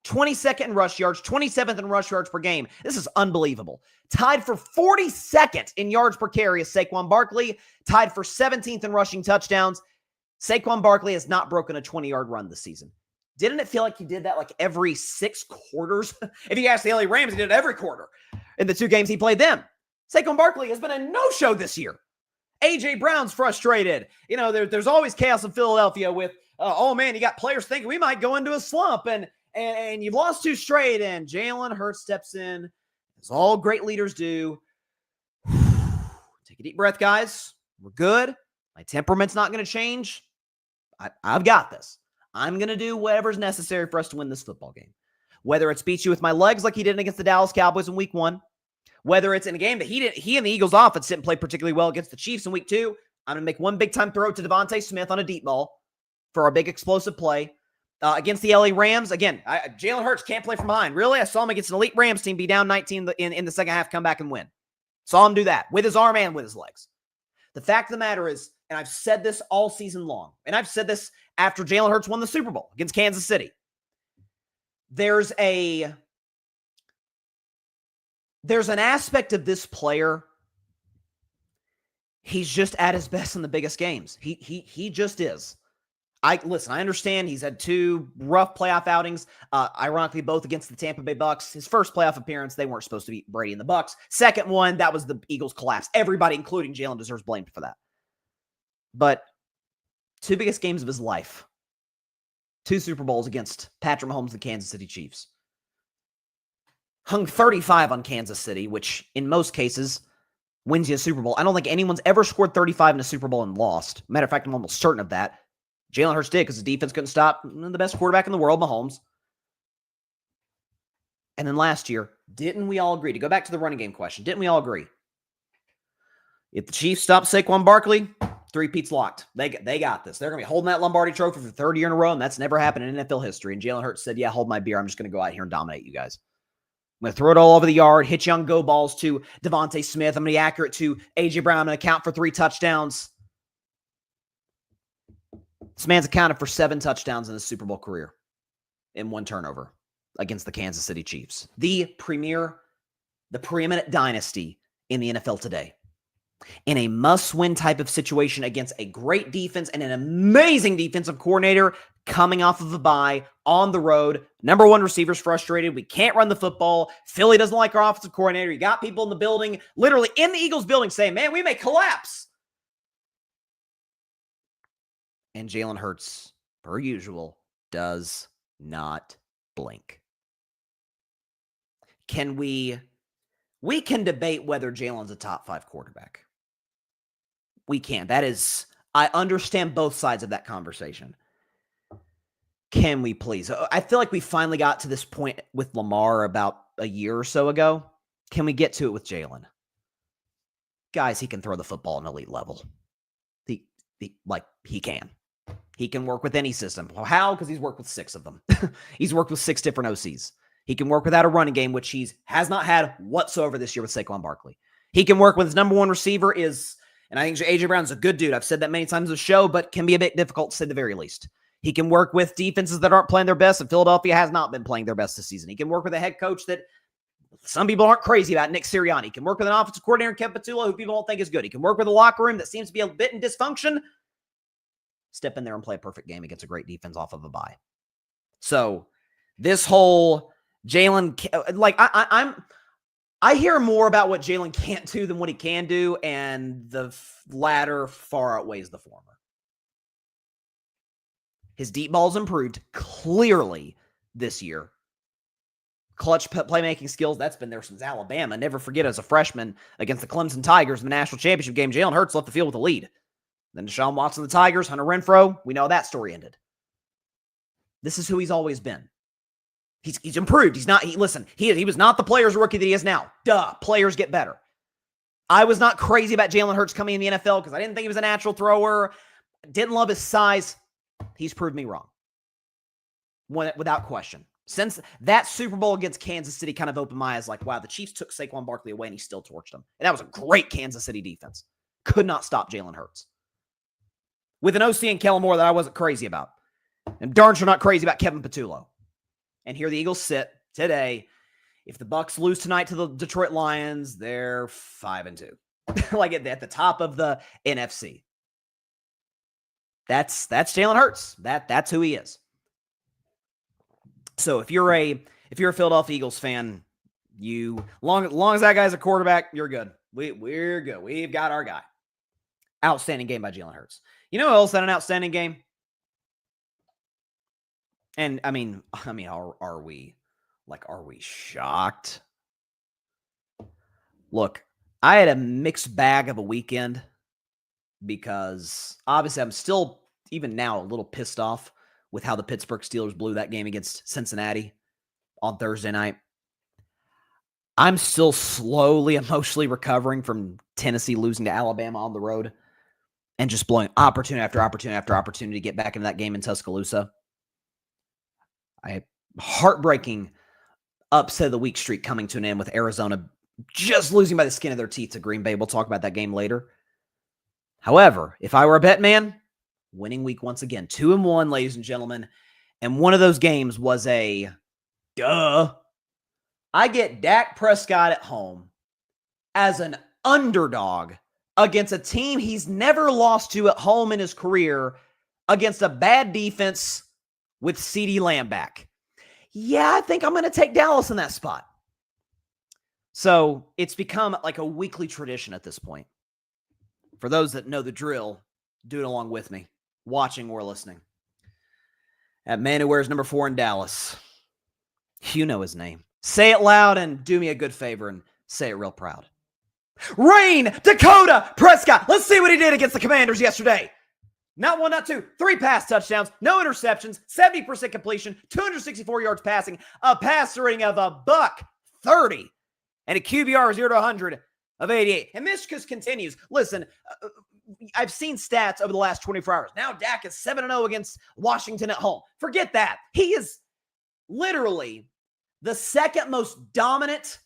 22nd in rush yards, 27th in rush yards per game. This is unbelievable. Tied for 42nd in yards per carry is Saquon Barkley. Tied for 17th in rushing touchdowns. Saquon Barkley has not broken a 20-yard run this season. Didn't it feel like he did that like every 6 quarters? If you ask the LA Rams, he did it every quarter in the 2 games he played them. Saquon Barkley has been a no-show this year. A.J. Brown's frustrated. You know, there's always chaos in Philadelphia with, oh man, you got players thinking we might go into a slump, and you've lost 2 straight, and Jalen Hurts steps in, as all great leaders do. Take a deep breath, guys. We're good. My temperament's not going to change. I've got this. I'm going to do whatever's necessary for us to win this football game. Whether it's beat you with my legs like he did against the Dallas Cowboys in week 1, whether it's in a game that he and the Eagles offense didn't play particularly well against the Chiefs in week 2, I'm going to make one big-time throw to Devontae Smith on a deep ball for a big explosive play. Against the LA Rams, again, Jalen Hurts can't play from behind. Really? I saw him against an elite Rams team be down 19 in the second half, come back and win. Saw him do that with his arm and with his legs. The fact of the matter is, and I've said this all season long, and I've said this after Jalen Hurts won the Super Bowl against Kansas City. There's an aspect of this player. He's just at his best in the biggest games. He just is. I understand he's had 2 rough playoff outings, ironically both against the Tampa Bay Bucks. His first playoff appearance, they weren't supposed to beat Brady and the Bucks. Second one, that was the Eagles' collapse. Everybody, including Jalen, deserves blame for that. But 2 biggest games of his life. 2 Super Bowls against Patrick Mahomes and the Kansas City Chiefs. Hung 35 on Kansas City, which in most cases wins you a Super Bowl. I don't think anyone's ever scored 35 in a Super Bowl and lost. Matter of fact, I'm almost certain of that. Jalen Hurts did because his defense couldn't stop the best quarterback in the world, Mahomes. And then last year, didn't we all agree? To go back to the running game question, didn't we all agree? If the Chiefs stop Saquon Barkley, 3-peat's locked. They got this. They're going to be holding that Lombardi trophy for the 3rd year in a row, and that's never happened in NFL history. And Jalen Hurts said, yeah, hold my beer. I'm just going to go out here and dominate you guys. I'm going to throw it all over the yard, hit you on go balls to Devontae Smith. I'm going to be accurate to A.J. Brown. I'm going to count for 3 touchdowns. This man's accounted for 7 touchdowns in his Super Bowl career in 1 turnover against the Kansas City Chiefs. The preeminent dynasty in the NFL today. in a must-win type of situation against a great defense and an amazing defensive coordinator coming off of a bye on the road. Number one receiver's frustrated. We can't run the football. Philly doesn't like our offensive coordinator. You got people in the building, literally in the Eagles building saying, man, we may collapse. And Jalen Hurts, per usual, does not blink. We can debate whether Jalen's a top 5 quarterback. We can. I understand both sides of that conversation. Can we please? I feel like we finally got to this point with Lamar about a year or so ago. Can we get to it with Jalen? Guys, he can throw the football at an elite level. He can. He can work with any system. Well, how? Because he's worked with 6 of them. He's worked with 6 different OCs. He can work without a running game, which he has not had whatsoever this year with Saquon Barkley. He can work with his number one receiver and I think A.J. Brown's a good dude. I've said that many times on the show, but can be a bit difficult to say the very least. He can work with defenses that aren't playing their best, and Philadelphia has not been playing their best this season. He can work with a head coach that some people aren't crazy about, Nick Sirianni. He can work with an offensive coordinator, Kevin Patullo, who people don't think is good. He can work with a locker room that seems to be a bit in dysfunction. Step in there and play a perfect game against a great defense off of a bye. So this whole Jalen, I hear more about what Jalen can't do than what he can do, and the latter far outweighs the former. His deep ball's improved clearly this year. Clutch playmaking skills, that's been there since Alabama. Never forget, as a freshman against the Clemson Tigers in the national championship game, Jalen Hurts left the field with a lead. Then Deshaun Watson, the Tigers, Hunter Renfrow, we know how that story ended. This is who he's always been. He's improved. He was not the player's rookie that he is now. Duh, players get better. I was not crazy about Jalen Hurts coming in the NFL because I didn't think he was a natural thrower. Didn't love his size. He's proved me wrong. Without question. Since that Super Bowl against Kansas City kind of opened my eyes like, wow, the Chiefs took Saquon Barkley away and he still torched them. And that was a great Kansas City defense. Could not stop Jalen Hurts. With an OC and Kellen Moore that I wasn't crazy about. And darn sure not crazy about Kevin Patullo. And here the Eagles sit today. If the Bucs lose tonight to the Detroit Lions, they're 5-2. Like at the top of the NFC. That's Jalen Hurts. That's who he is. So if you're a Philadelphia Eagles fan, long as that guy's a quarterback, you're good. We're good. We've got our guy. Outstanding game by Jalen Hurts. You know who else had an outstanding game? And I mean, are we shocked? Look, I had a mixed bag of a weekend because obviously I'm still, even now, a little pissed off with how the Pittsburgh Steelers blew that game against Cincinnati on Thursday night. I'm still slowly emotionally recovering from Tennessee losing to Alabama on the road and just blowing opportunity after opportunity after opportunity to get back into that game in Tuscaloosa. I had heartbreaking upset of the week streak coming to an end with Arizona just losing by the skin of their teeth to Green Bay. We'll talk about that game later. However, if I were a bet man, winning week once again, 2-1, ladies and gentlemen. And one of those games was I get Dak Prescott at home as an underdog against a team he's never lost to at home in his career against a bad defense with CeeDee Lamb back. Yeah, I think I'm going to take Dallas in that spot. So it's become like a weekly tradition at this point. For those that know the drill, do it along with me, watching or listening. That man who wears number 4 in Dallas. You know his name. Say it loud and do me a good favor and say it real proud. Rain Dakota Prescott. Let's see what he did against the Commanders yesterday. Not 1, not 2, 3 pass touchdowns, no interceptions, 70% completion, 264 yards passing, a passer rating of $130, and a QBR 0 to 100 of 88. And this just continues. Listen, I've seen stats over the last 24 hours. Now Dak is 7-0 against Washington at home. Forget that. He is literally the second most dominant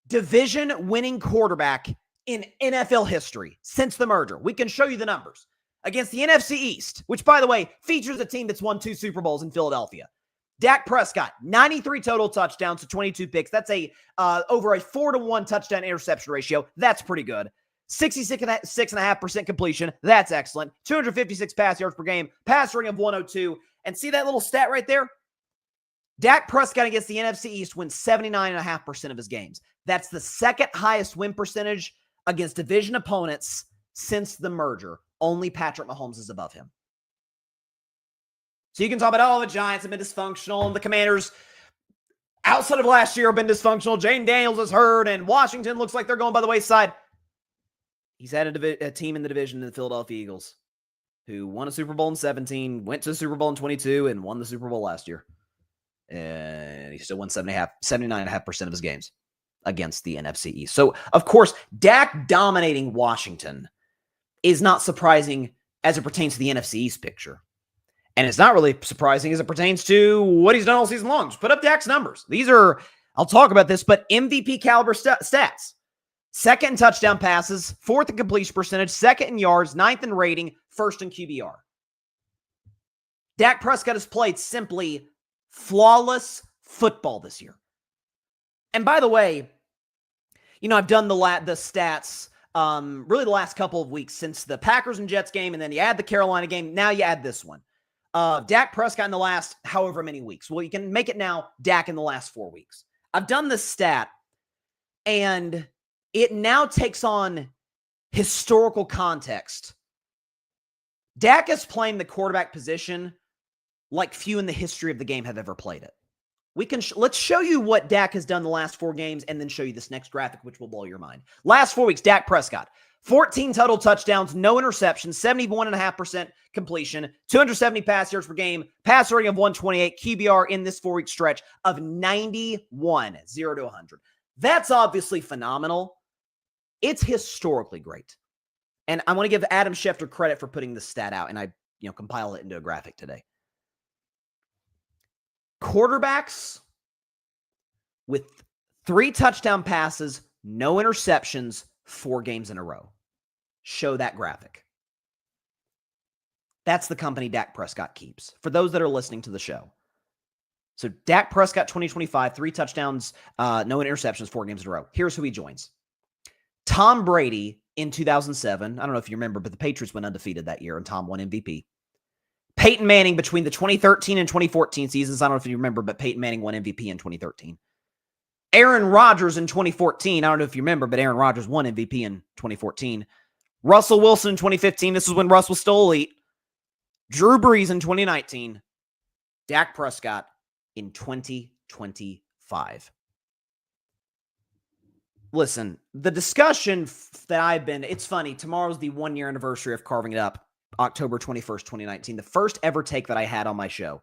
division-winning quarterback in NFL history since the merger. We can show you the numbers. Against the NFC East, which, by the way, features a team that's won 2 Super Bowls in Philadelphia. Dak Prescott, 93 total touchdowns to 22 picks. That's over a 4-to-1 touchdown interception ratio. That's pretty good. 66.5% completion. That's excellent. 256 pass yards per game. Pass rating of 102. And see that little stat right there? Dak Prescott against the NFC East wins 79.5% of his games. That's the second highest win percentage against division opponents since the merger. Only Patrick Mahomes is above him. So you can talk about, oh, the Giants have been dysfunctional, and the Commanders, outside of last year, have been dysfunctional. Jane Daniels is hurt, and Washington looks like they're going by the wayside. He's had a team in the division, the Philadelphia Eagles, who won a Super Bowl in 17, went to the Super Bowl in 22, and won the Super Bowl last year. And he still won 79.5% of his games against the NFC East. So, of course, Dak dominating Washington is not surprising as it pertains to the NFC East picture. And it's not really surprising as it pertains to what he's done all season long. Just put up Dak's numbers. These are, I'll talk about this, but MVP caliber stats. Second in touchdown passes, fourth in completion percentage, second in yards, ninth in rating, first in QBR. Dak Prescott has played simply flawless football this year. And by the way, I've done the stats really the last couple of weeks since the Packers and Jets game, and then you add the Carolina game. Now you add this one. Dak Prescott in the last however many weeks. Well, you can make it now Dak in the last 4 weeks. I've done this stat, and it now takes on historical context. Dak is playing the quarterback position like few in the history of the game have ever played it. Let's show you what Dak has done the last 4 games and then show you this next graphic, which will blow your mind. Last 4 weeks, Dak Prescott, 14 total touchdowns, no interceptions, 71.5% completion, 270 pass yards per game, pass rating of 128, QBR in this 4-week stretch of 91, 0 to 100. That's obviously phenomenal. It's historically great. And I want to give Adam Schefter credit for putting this stat out, and I compile it into a graphic today. Quarterbacks with 3 touchdown passes, no interceptions, 4 games in a row. Show that graphic. That's the company Dak Prescott keeps. For those that are listening to the show. So Dak Prescott 2025, 3 touchdowns, no interceptions, 4 games in a row. Here's who he joins. Tom Brady in 2007. I don't know if you remember, but the Patriots went undefeated that year and Tom won MVP. Peyton Manning between the 2013 and 2014 seasons. I don't know if you remember, but Peyton Manning won MVP in 2013. Aaron Rodgers in 2014. I don't know if you remember, but Aaron Rodgers won MVP in 2014. Russell Wilson in 2015. This is when Russ was still elite. Drew Brees in 2019. Dak Prescott in 2025. Listen, the discussion that it's funny. Tomorrow's the 1-year anniversary of carving it up. October 21st, 2019. The first ever take that I had on my show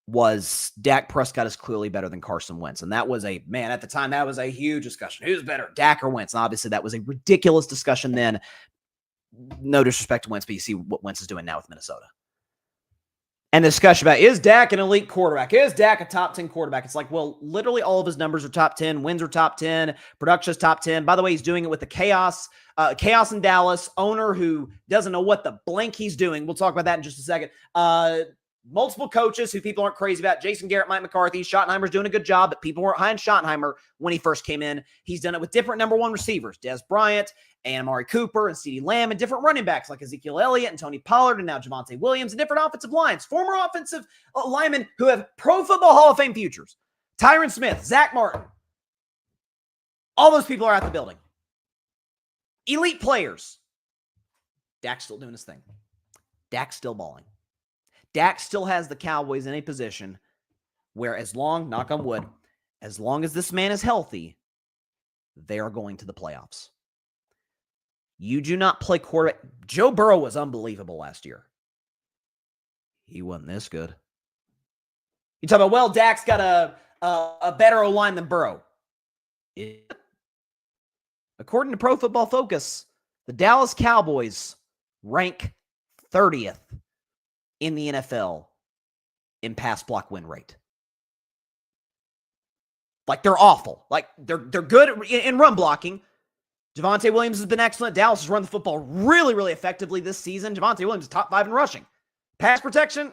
was Dak Prescott is clearly better than Carson Wentz. And that was at the time, that was a huge discussion. Who's better, Dak or Wentz? And obviously that was a ridiculous discussion then. No disrespect to Wentz, but you see what Wentz is doing now with Minnesota. And the discussion about, is Dak an elite quarterback? Is Dak a top 10 quarterback? It's like, well, literally all of his numbers are top 10. Wins are top 10. Production is top 10. By the way, he's doing it with the chaos in Dallas, owner who doesn't know what the blank he's doing. We'll talk about that in just a second. Multiple coaches who people aren't crazy about. Jason Garrett, Mike McCarthy. Schottenheimer's doing a good job, but people weren't high on Schottenheimer when he first came in. He's done it with different number 1 receivers. Des Bryant and Amari Cooper and CeeDee Lamb and different running backs like Ezekiel Elliott and Tony Pollard and now Javonte Williams and different offensive lines. Former offensive linemen who have Pro Football Hall of Fame futures. Tyron Smith, Zach Martin. All those people are at the building. Elite players. Dak's still doing his thing. Dak's still balling. Dak still has the Cowboys in a position where knock on wood, as long as this man is healthy, they are going to the playoffs. You do not play quarterback. Joe Burrow was unbelievable last year. He wasn't this good. You talk about, well, Dak's got a better O-line than Burrow. According to Pro Football Focus, the Dallas Cowboys rank 30th in the NFL in pass block win rate. Like, they're awful. Like, they're good in run blocking. Javonte Williams has been excellent. Dallas has run the football really, really effectively this season. Javonte Williams is top 5 in rushing. Pass protection,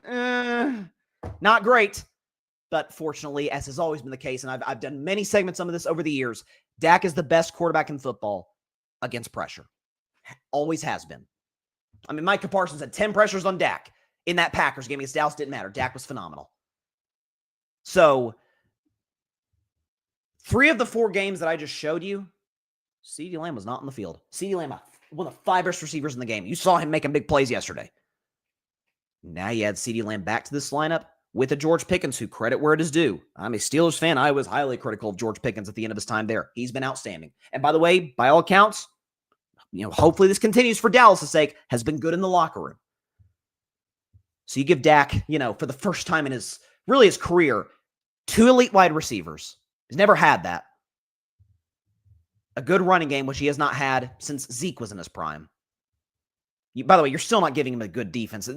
not great. But fortunately, as has always been the case, and I've done many segments on this over the years, Dak is the best quarterback in football. against pressure. Always has been. I mean, Micah Parsons had 10 pressures on Dak in that Packers game against Dallas. Didn't matter. Dak was phenomenal. So, 3 of the 4 games that I just showed you, CeeDee Lamb was not on the field. CeeDee Lamb, one of the 5 best receivers in the game. You saw him making big plays yesterday. Now you add CeeDee Lamb back to this lineup with a George Pickens, who, credit where it is due. I'm a Steelers fan. I was highly critical of George Pickens at the end of his time there. He's been outstanding. And by the way, by all accounts, hopefully this continues for Dallas' sake, has been good in the locker room. So you give Dak, for the first time in his career, 2 elite wide receivers. He's never had that. A good running game, which he has not had since Zeke was in his prime. By the way, you're still not giving him a good defense.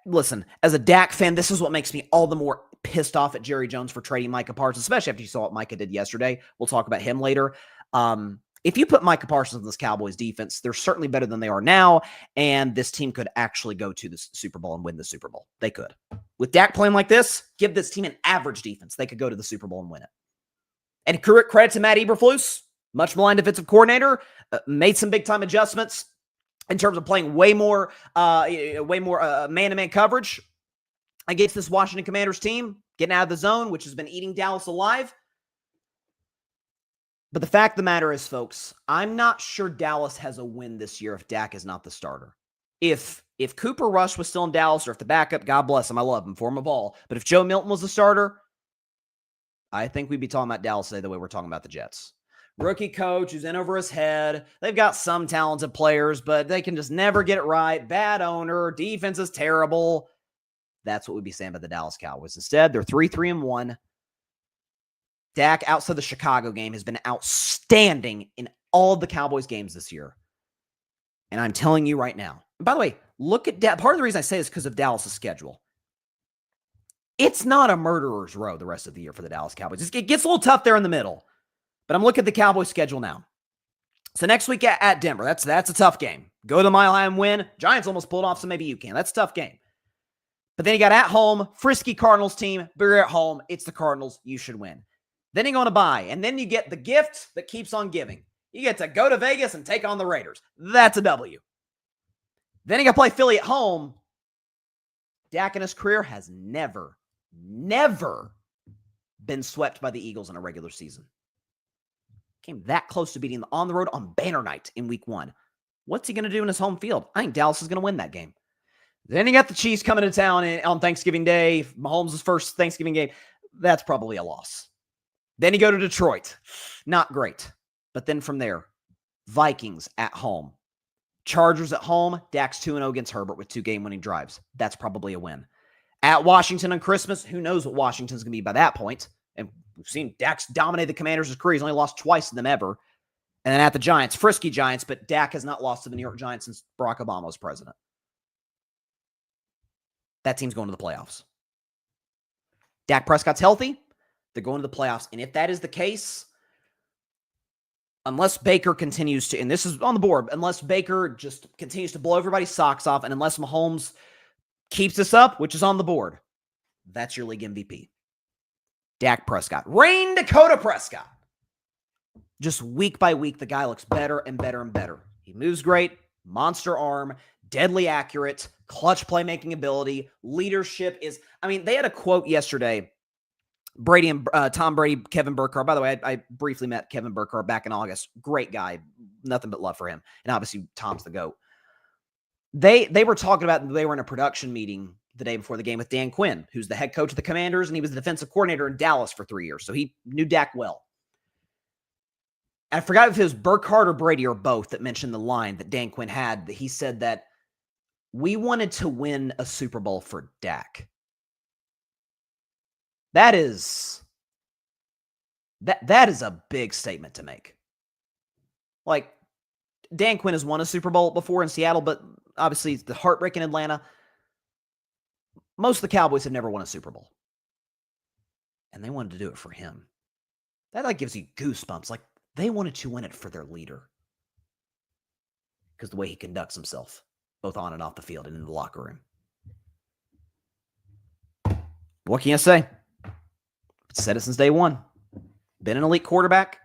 Listen, as a Dak fan, this is what makes me all the more pissed off at Jerry Jones for trading Micah Parsons, especially after you saw what Micah did yesterday. We'll talk about him later. If you put Micah Parsons in this Cowboys defense, they're certainly better than they are now, and this team could actually go to the Super Bowl and win the Super Bowl. They could. With Dak playing like this, give this team an average defense. They could go to the Super Bowl and win it. And credit to Matt Eberflus, much maligned defensive coordinator, made some big-time adjustments in terms of playing way more man-to-man coverage against this Washington Commanders team, getting out of the zone, which has been eating Dallas alive. But the fact of the matter is, folks, I'm not sure Dallas has a win this year if Dak is not the starter. If Cooper Rush was still in Dallas, or if the backup, God bless him, I love him, for him a ball. But if Joe Milton was the starter, I think we'd be talking about Dallas today the way we're talking about the Jets. Rookie coach who's in over his head. They've got some talented players, but they can just never get it right. Bad owner. Defense is terrible. That's what we'd be saying about the Dallas Cowboys. Instead, they're 3-3-1. Dak, outside the Chicago game, has been outstanding in all of the Cowboys games this year. And I'm telling you right now. And by the way, look at part of the reason I say this is because of Dallas' schedule. It's not a murderer's row the rest of the year for the Dallas Cowboys. It gets a little tough there in the middle. But I'm looking at the Cowboys schedule now. So next week at Denver, that's a tough game. Go to the Mile High and win. Giants almost pulled off, so maybe you can. That's a tough game. But then you got at home, frisky Cardinals team. But you're at home. It's the Cardinals. You should win. Then you're going to buy. And then you get the gift that keeps on giving. You get to go to Vegas and take on the Raiders. That's a W. Then you got to play Philly at home. Dak in his career has never been swept by the Eagles in a regular season. Came that close to beating them on the road on banner night in week 1. What's he going to do in his home field? I think Dallas is going to win that game. Then you got the Chiefs coming to town on Thanksgiving Day. Mahomes' first Thanksgiving game. That's probably a loss. Then you go to Detroit. Not great. But then from there, Vikings at home. Chargers at home. Dak's 2-0 against Herbert with 2 game-winning drives. That's probably a win. At Washington on Christmas, who knows what Washington's going to be by that point. And we've seen Dak's dominate the Commanders' career. He's only lost twice to them ever. And then at the Giants, frisky Giants, but Dak has not lost to the New York Giants since Barack Obama was president. That team's going to the playoffs. Dak Prescott's healthy. They're going to the playoffs. And if that is the case, unless Baker continues to, and this is on the board, unless Baker just continues to blow everybody's socks off, and unless Mahomes keeps this up, which is on the board, that's your league MVP. Dak Prescott. Rain Dakota Prescott. Just week by week, the guy looks better and better and better. He moves great, monster arm, deadly accurate, clutch playmaking ability, leadership is, they had a quote yesterday. Brady and Tom Brady, Kevin Burkhardt. By the way, I briefly met Kevin Burkhardt back in August. Great guy. Nothing but love for him. And obviously, Tom's the GOAT. They were talking about, they were in a production meeting the day before the game with Dan Quinn, who's the head coach of the Commanders, and he was the defensive coordinator in Dallas for 3 years. So he knew Dak well. And I forgot if it was Burkhardt or Brady or both that mentioned the line that Dan Quinn had. That he said that we wanted to win a Super Bowl for Dak. That is a big statement to make. Like, Dan Quinn has won a Super Bowl before in Seattle, but obviously the heartbreak in Atlanta. Most of the Cowboys have never won a Super Bowl. And they wanted to do it for him. That gives you goosebumps. Like, they wanted to win it for their leader. Because the way he conducts himself, both on and off the field and in the locker room. What can you say? Said it since day one. Been an elite quarterback.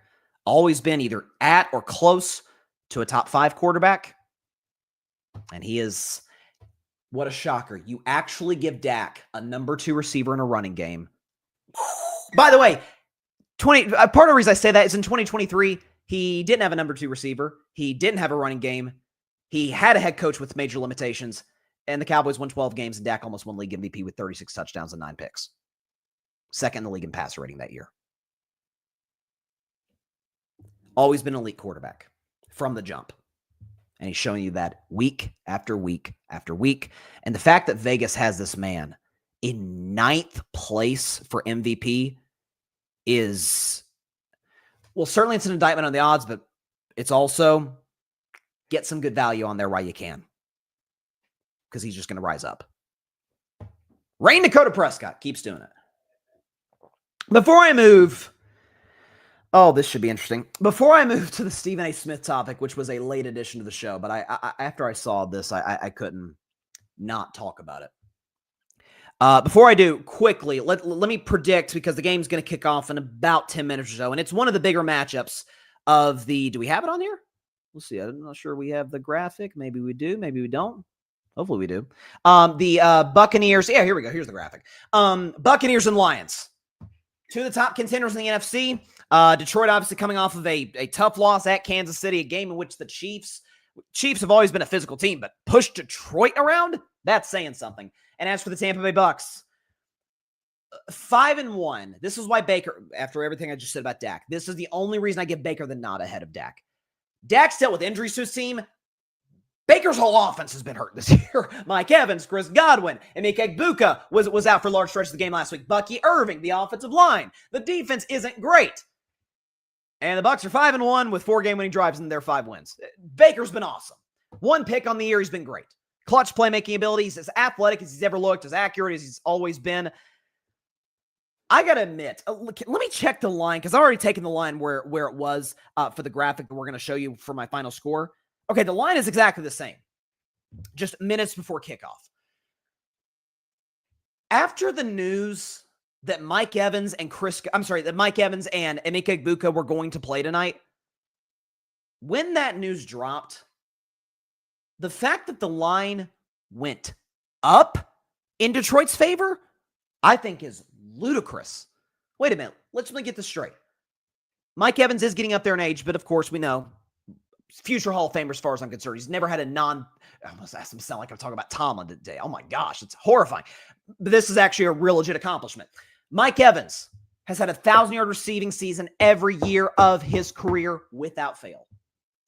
always been either at or close to a top 5 quarterback. And he is, what a shocker. You actually give Dak a number 2 receiver in a running game. By the way, part of the reason I say that is in 2023, he didn't have a number 2 receiver. He didn't have a running game. He had a head coach with major limitations. And the Cowboys won 12 games, and Dak almost won league MVP with 36 touchdowns and 9 picks. Second in the league in passer rating that year. Always been an elite quarterback from the jump. And he's showing you that week after week after week. And the fact that Vegas has this man in 9th place for MVP is, well, certainly it's an indictment on the odds, but it's also get some good value on there while you can, because he's just going to rise up. Rain Dakota Prescott keeps doing it. Before I move, this should be interesting. Before I move to the Stephen A. Smith topic, which was a late addition to the show, but I after I saw this, I couldn't not talk about it. Before I do, quickly, let me predict, because the game's going to kick off in about 10 minutes or so, and it's one of the bigger matchups of the, do we have it on here? We'll see. I'm not sure we have the graphic. Maybe we do. Maybe we don't. Hopefully we do. The Buccaneers. Yeah, here we go. Here's the graphic. Buccaneers and Lions. 2 of the top contenders in the NFC. Detroit obviously coming off of a tough loss at Kansas City, a game in which the Chiefs have always been a physical team, but push Detroit around? That's saying something. And as for the Tampa Bay Bucks, 5-1. This is why Baker, after everything I just said about Dak, this is the only reason I give Baker the nod ahead of Dak. Dak's dealt with injuries to his team. Baker's whole offense has been hurt this year. Mike Evans, Chris Godwin, and Emeka Egbuka was out for large stretches of the game last week. Bucky Irving, the offensive line. The defense isn't great. And the Bucs are 5-1 with 4 game-winning drives in their 5 wins. Baker's been awesome. 1 pick on the year. He's been great. Clutch playmaking abilities, as athletic as he's ever looked, as accurate as he's always been. I got to admit, let me check the line, because I've already taken the line where it was for the graphic that we're going to show you for my final score. Okay, the line is exactly the same, just minutes before kickoff. After the news that Mike Evans and Emeka Egbuka were going to play tonight, when that news dropped, the fact that the line went up in Detroit's favor, I think is ludicrous. Wait a minute. Let me get this straight. Mike Evans is getting up there in age, but of course we know, future Hall of Famer as far as I'm concerned. He's never had I almost asked him to sound like I'm talking about Tomlin today. Oh my gosh, it's horrifying. But this is actually a real legit accomplishment. Mike Evans has had a 1,000-yard receiving season every year of his career without fail.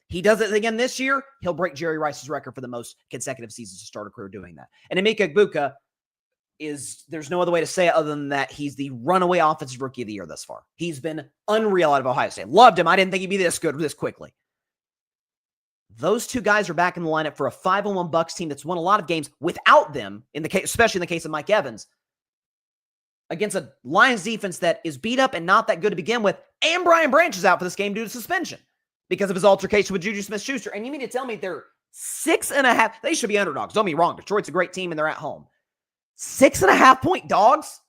He does it again this year. He'll break Jerry Rice's record for the most consecutive seasons to start a career doing that. And Emeka Egbuka there's no other way to say it other than that he's the runaway offensive rookie of the year thus far. He's been unreal out of Ohio State. Loved him. I didn't think he'd be this good this quickly. Those 2 guys are back in the lineup for a 5-1 Bucs team that's won a lot of games without them, especially in the case of Mike Evans, against a Lions defense that is beat up and not that good to begin with. And Brian Branch is out for this game due to suspension because of his altercation with Juju Smith-Schuster. And you mean to tell me they're 6.5? They should be underdogs. Don't be wrong. Detroit's a great team and they're at home. 6.5-point dogs?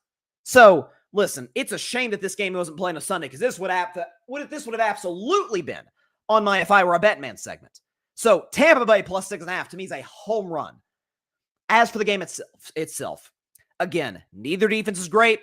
So, listen, it's a shame that this game wasn't playing on Sunday, because this would have absolutely been on my If I Were a Bet Man segment. So, Tampa Bay plus 6.5 to me is a home run. As for the game itself, again, neither defense is great.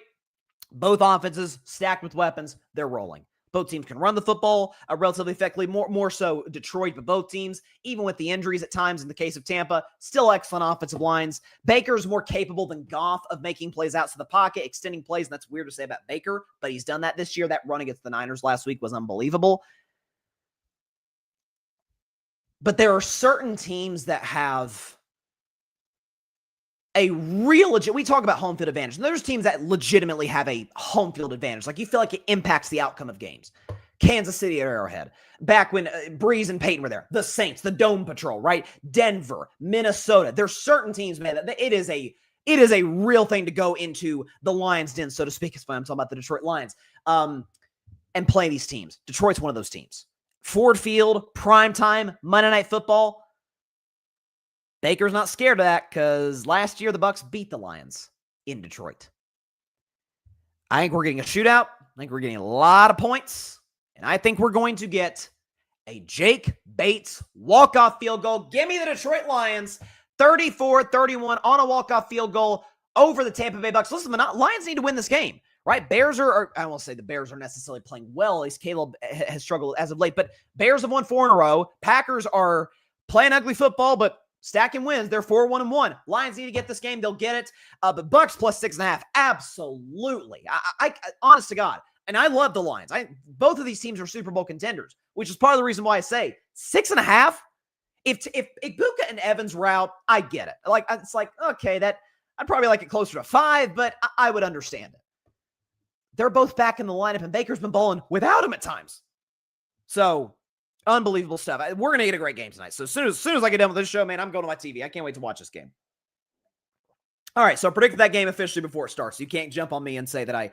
Both offenses stacked with weapons. They're rolling. Both teams can run the football relatively effectively, more so Detroit, but both teams, even with the injuries at times in the case of Tampa, still excellent offensive lines. Baker's more capable than Goff of making plays outside the pocket, extending plays, and that's weird to say about Baker, but he's done that this year. That run against the Niners last week was unbelievable. But there are certain teams that have a real legit, we talk about home field advantage, and there's teams that legitimately have a home field advantage. Like, you feel like it impacts the outcome of games. Kansas City at Arrowhead, back when Breeze and Peyton were there. The Saints, the Dome Patrol, right? Denver, Minnesota. There's certain teams, man, that it is a real thing to go into the Lions' den, so to speak. It's fine. I'm talking about the Detroit Lions, and play these teams. Detroit's one of those teams. Ford Field, primetime, Monday Night Football. Baker's not scared of that, because last year the Bucs beat the Lions in Detroit. I think we're getting a shootout. I think we're getting a lot of points. And I think we're going to get a Jake Bates walk-off field goal. Give me the Detroit Lions 34-31 on a walk-off field goal over the Tampa Bay Bucks. Listen, the Lions need to win this game, right? Bears are I won't say the Bears are necessarily playing well. At least Caleb has struggled as of late. But Bears have won 4 in a row. Packers are playing ugly football, but stacking wins. They're 4-1-1. Lions need to get this game. They'll get it. But Bucks plus 6.5. Absolutely. I honest to God. And I love the Lions. Both of these teams are Super Bowl contenders, which is part of the reason why I say 6.5. If Ibuka and Evans were out, I get it. Like, it's like, okay, that I'd probably like it closer to 5, but I would understand it. They're both back in the lineup, and Baker's been balling without him at times. So, unbelievable stuff. We're going to get a great game tonight. So, as soon as I get done with this show, man, I'm going to my TV. I can't wait to watch this game. All right, so I predicted that game officially before it starts. You can't jump on me and say that I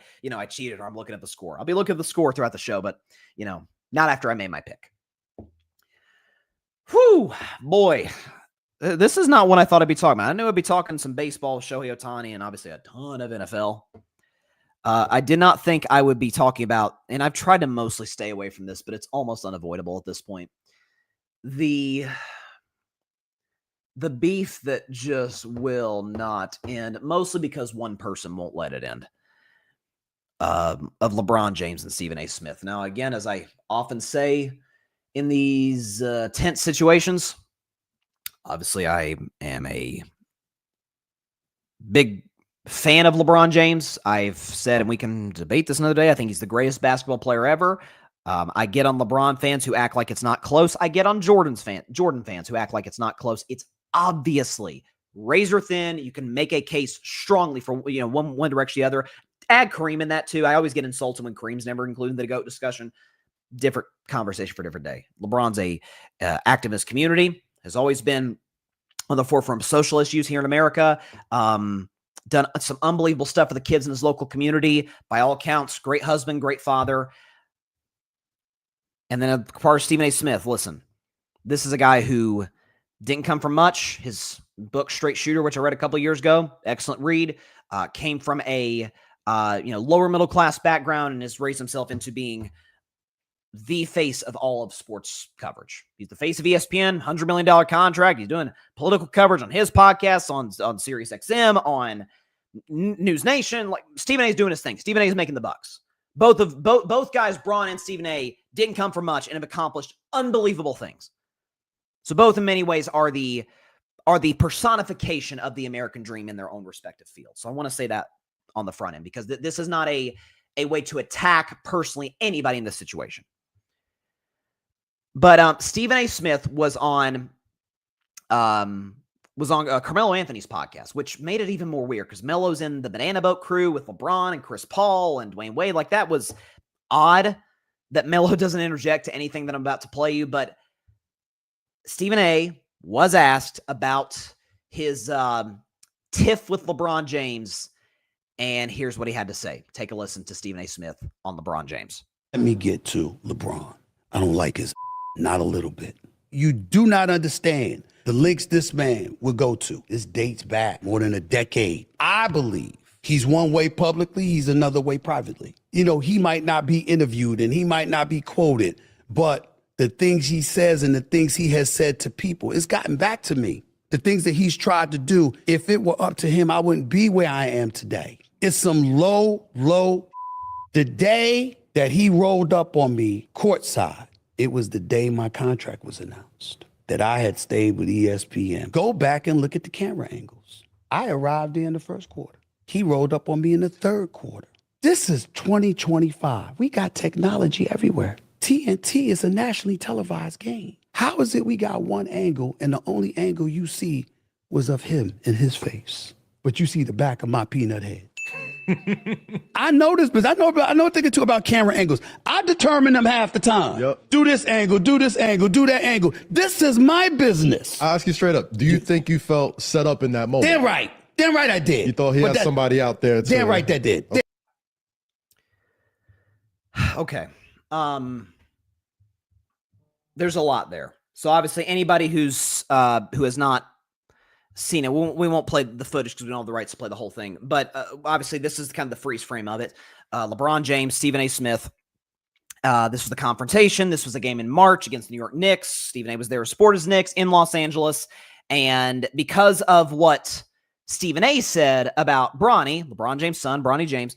cheated or I'm looking at the score. I'll be looking at the score throughout the show, but, not after I made my pick. Whew, boy. This is not what I thought I'd be talking about. I knew I'd be talking some baseball with Shohei Ohtani and obviously a ton of NFL. I did not think I would be talking about, and I've tried to mostly stay away from this, but it's almost unavoidable at this point. The beef that just will not end, mostly because one person won't let it end, of LeBron James and Stephen A. Smith. Now, again, as I often say in these tense situations, obviously I am a big fan of LeBron James. I've said, and we can debate this another day, I think he's the greatest basketball player ever. I get on LeBron fans who act like it's not close. I get on Jordan fans who act like it's not close. It's obviously razor thin. You can make a case strongly for one direction or the other. Add Kareem in that too. I always get insulted when Kareem's never included in the GOAT discussion. Different conversation for a different day. LeBron's a activist community, has always been on the forefront of social issues here in America. Done some unbelievable stuff for the kids in his local community. By all accounts, great husband, great father. And then of course, Stephen A. Smith. Listen, this is a guy who didn't come from much. His book, Straight Shooter, which I read a couple of years ago, excellent read, came from a lower middle class background and has raised himself into being the face of all of sports coverage. He's the face of ESPN, $100 million contract. He's doing political coverage on his podcasts, on Sirius XM, on News Nation. Like, Stephen A. is doing his thing. Stephen A. is making the bucks. Both guys, Braun and Stephen A., didn't come from much and have accomplished unbelievable things. So both in many ways are the personification of the American dream in their own respective fields. So I want to say that on the front end, because this is not a way to attack personally anybody in this situation. But Stephen A. Smith was on Carmelo Anthony's podcast, which made it even more weird because Melo's in the Banana Boat crew with LeBron and Chris Paul and Dwayne Wade. Like, that was odd that Melo doesn't interject to anything that I'm about to play you. But Stephen A. was asked about his tiff with LeBron James, and here's what he had to say. Take a listen to Stephen A. Smith on LeBron James. Let me get to LeBron. I don't like his not a little bit. You do not understand the links this man would go to. This dates back more than a decade. I believe he's one way publicly, he's another way privately. He might not be interviewed and he might not be quoted, but the things he says and the things he has said to people, it's gotten back to me. The things that he's tried to do, if it were up to him, I wouldn't be where I am today. It's some low. The day that he rolled up on me courtside, it was the day my contract was announced, that I had stayed with ESPN. Go back and look at the camera angles. I arrived there in the first quarter. He rolled up on me in the third quarter. This is 2025. We got technology everywhere. TNT is a nationally televised game. How is it we got one angle and the only angle you see was of him in his face, but you see the back of my peanut head? I know this, but I know a thing or two about camera angles. I determine them half the time. Yep. Do this angle, do this angle, do that angle. This is my business. I ask you straight up, do you think you felt set up in that moment? Damn right I did. You thought he had somebody out there too? Damn right that did. Okay. There's a lot there. So obviously anybody who has not seen it, we won't play the footage because we don't have the rights to play the whole thing. But obviously this is kind of the freeze frame of it. LeBron James, Stephen A. Smith This was the confrontation. This was a game in March against the New York Knicks. Stephen A was there to support his Knicks in Los Angeles. And because of what Stephen A said about Bronny, LeBron James' son, Bronny James,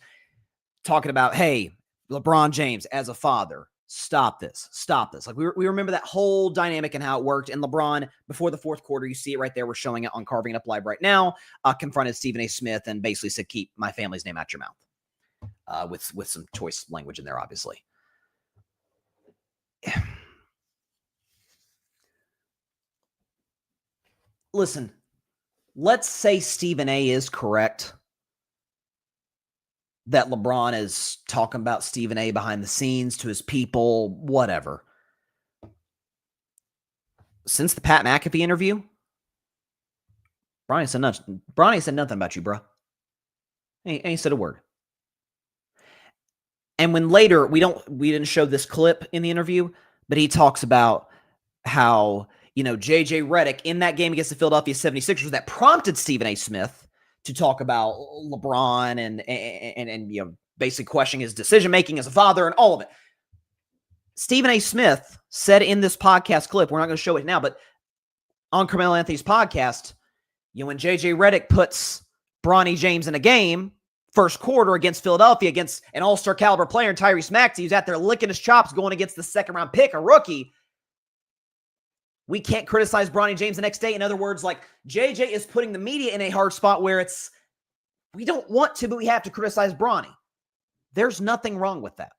talking about, hey, LeBron James as a father, stop this, stop this. Like we remember that whole dynamic and how it worked. And LeBron, before the fourth quarter, you see it right there. We're showing it on Carving It Up Live right now, confronted Stephen A. Smith and basically said, keep my family's name out your mouth, with some choice language in there, obviously. Listen, let's say Stephen A is correct that LeBron is talking about Stephen A behind the scenes to his people, whatever. Since the Pat McAfee interview, Bronny said nothing about you, bro. He said a word. And when later, we didn't show this clip in the interview, but he talks about how, J.J. Redick in that game against the Philadelphia 76ers that prompted Stephen A. Smith to talk about LeBron and basically questioning his decision-making as a father and all of it. Stephen A. Smith said in this podcast clip, we're not going to show it now, but on Carmelo Anthony's podcast, when J.J. Redick puts Bronny James in a game, first quarter against Philadelphia, against an all-star caliber player, Tyrese Maxey, who's out there licking his chops going against the second-round pick, a rookie, we can't criticize Bronny James the next day. In other words, like JJ is putting the media in a hard spot where we don't want to, but we have to criticize Bronny. There's nothing wrong with that.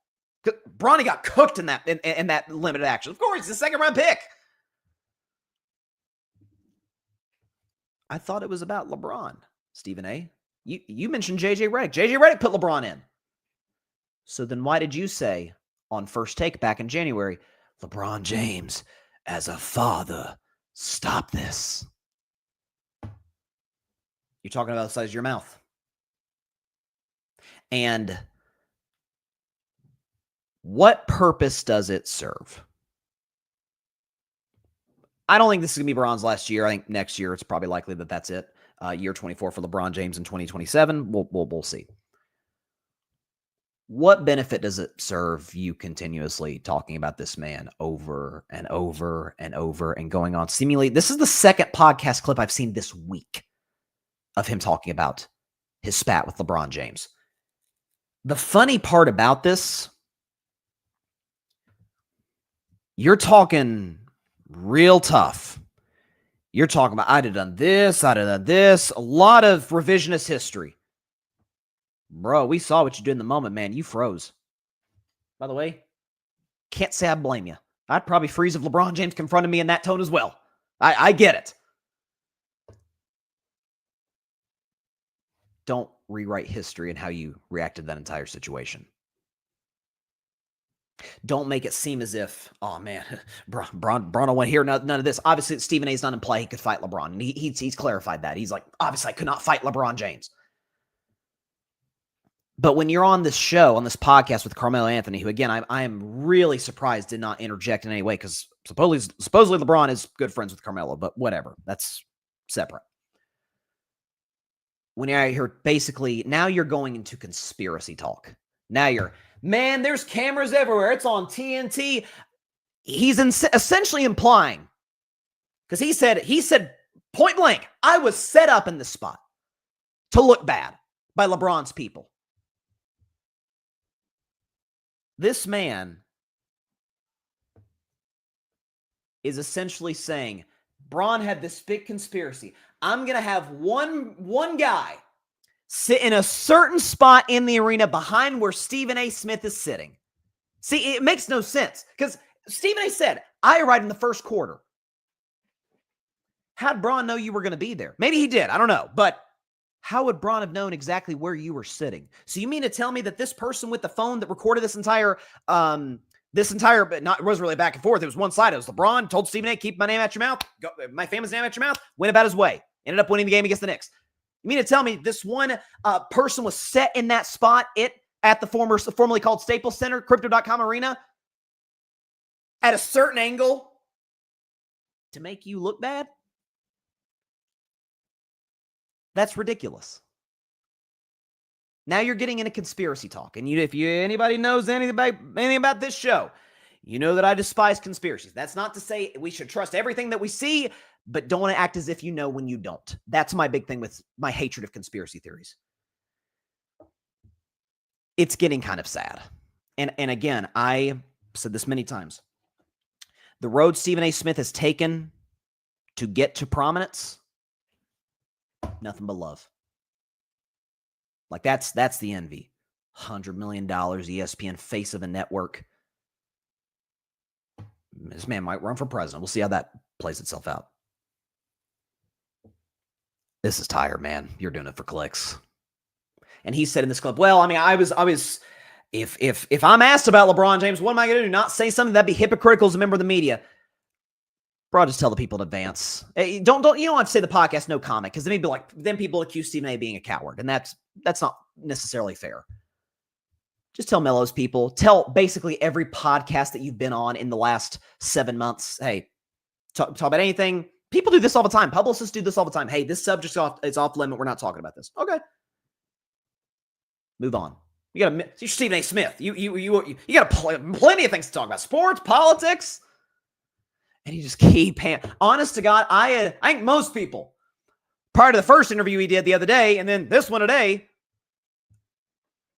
Bronny got cooked in that limited action. Of course, he's a second-round pick. I thought it was about LeBron, Stephen A. You mentioned J.J. Redick. J.J. Redick put LeBron in. So then why did you say on First Take back in January, LeBron James as a father, stop this? You're talking about the size of your mouth. And what purpose does it serve? I don't think this is going to be LeBron's last year. I think next year it's probably likely that that's it. Year 24 for LeBron James in 2027. We'll see. What benefit does it serve you continuously talking about this man over and over and over and going on? Seemingly, this is the second podcast clip I've seen this week of him talking about his spat with LeBron James. The funny part about this, you're talking real tough. You're talking about, I'd have done this, a lot of revisionist history. Bro, we saw what you did in the moment, man. You froze. By the way, can't say I blame you. I'd probably freeze if LeBron James confronted me in that tone as well. I get it. Don't rewrite history and how you reacted to that entire situation. Don't make it seem as if, oh man, Bron went here, none of this. Obviously, Stephen A's not in play. He could fight LeBron. And he's clarified that. He's like, obviously, I could not fight LeBron James. But when you're on this show, on this podcast with Carmelo Anthony, who, again, I am really surprised did not interject in any way because supposedly LeBron is good friends with Carmelo, but whatever. That's separate. When you're out here, basically, now you're going into conspiracy talk. Now you're, man, there's cameras everywhere. It's on TNT. He's essentially implying, because he said point blank, I was set up in this spot to look bad by LeBron's people. This man is essentially saying, Bron had this big conspiracy. I'm going to have one guy sit in a certain spot in the arena behind where Stephen A. Smith is sitting. See, it makes no sense because Stephen A. said, I arrived in the first quarter. How'd Bron know you were going to be there? Maybe he did. I don't know. But how would Bron have known exactly where you were sitting? So you mean to tell me that this person with the phone that recorded this entire, but not, it wasn't really back and forth. It was one side. It was LeBron told Stephen A, keep my name out your mouth. My family's name out your mouth. Went about his way. Ended up winning the game against the Knicks. You mean to tell me this one person was set in that spot at the formerly called Staples Center, Crypto.com Arena, at a certain angle to make you look bad? That's ridiculous. Now you're getting into conspiracy talk. And if anybody knows anything about this show, you know that I despise conspiracies. That's not to say we should trust everything that we see, but don't want to act as if you know when you don't. That's my big thing with my hatred of conspiracy theories. It's getting kind of sad. And again, I said this many times. The road Stephen A. Smith has taken to get to prominence, nothing but love. Like that's the envy. $100 million, ESPN, face of a network. This man might run for president. We'll see how that plays itself out. This is tired, man. You're doing it for clicks. And he said in this clip, well, I mean, I was if I'm asked about LeBron James, what am I going to do? Not say something that'd be hypocritical as a member of the media. Bro, just tell the people in advance. You don't have to say the podcast, no comment, because then people accuse Stephen A. being a coward, and that's not necessarily fair. Just tell Mello's people, tell basically every podcast that you've been on in the last 7 months, hey, talk about anything. People do this all the time. Publicists do this all the time. Hey, this subject's off limit. We're not talking about this. Okay. Move on. You're Stephen A. Smith. You got plenty of things to talk about. Sports, politics. And you just keep honest to God, I think most people, prior to the first interview he did the other day, and then this one today,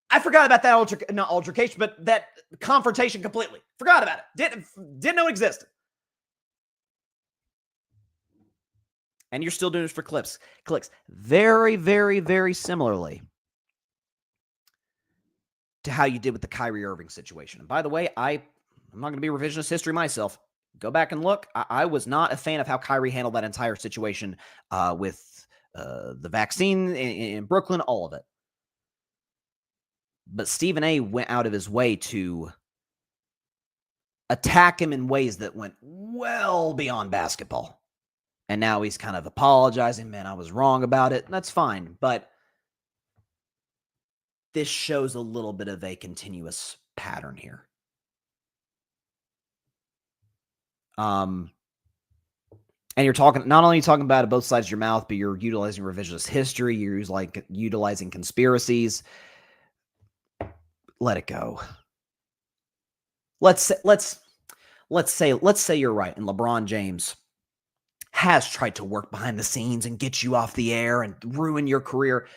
I forgot about that not altercation, but that confrontation completely. Forgot about it. Didn't know it existed. And you're still doing this for clicks. Very, very, very similarly to how you did with the Kyrie Irving situation. And by the way, I'm not going to be revisionist history myself. Go back and look. I was not a fan of how Kyrie handled that entire situation with the vaccine in Brooklyn, all of it. But Stephen A. went out of his way to attack him in ways that went well beyond basketball. And now he's kind of apologizing. Man, I was wrong about it. That's fine. But this shows a little bit of a continuous pattern here. And you're not only talking about it both sides of your mouth, but you're utilizing revisionist history. You're utilizing conspiracies. Let it go. Let's say you're right, and LeBron James has tried to work behind the scenes and get you off the air and ruin your career.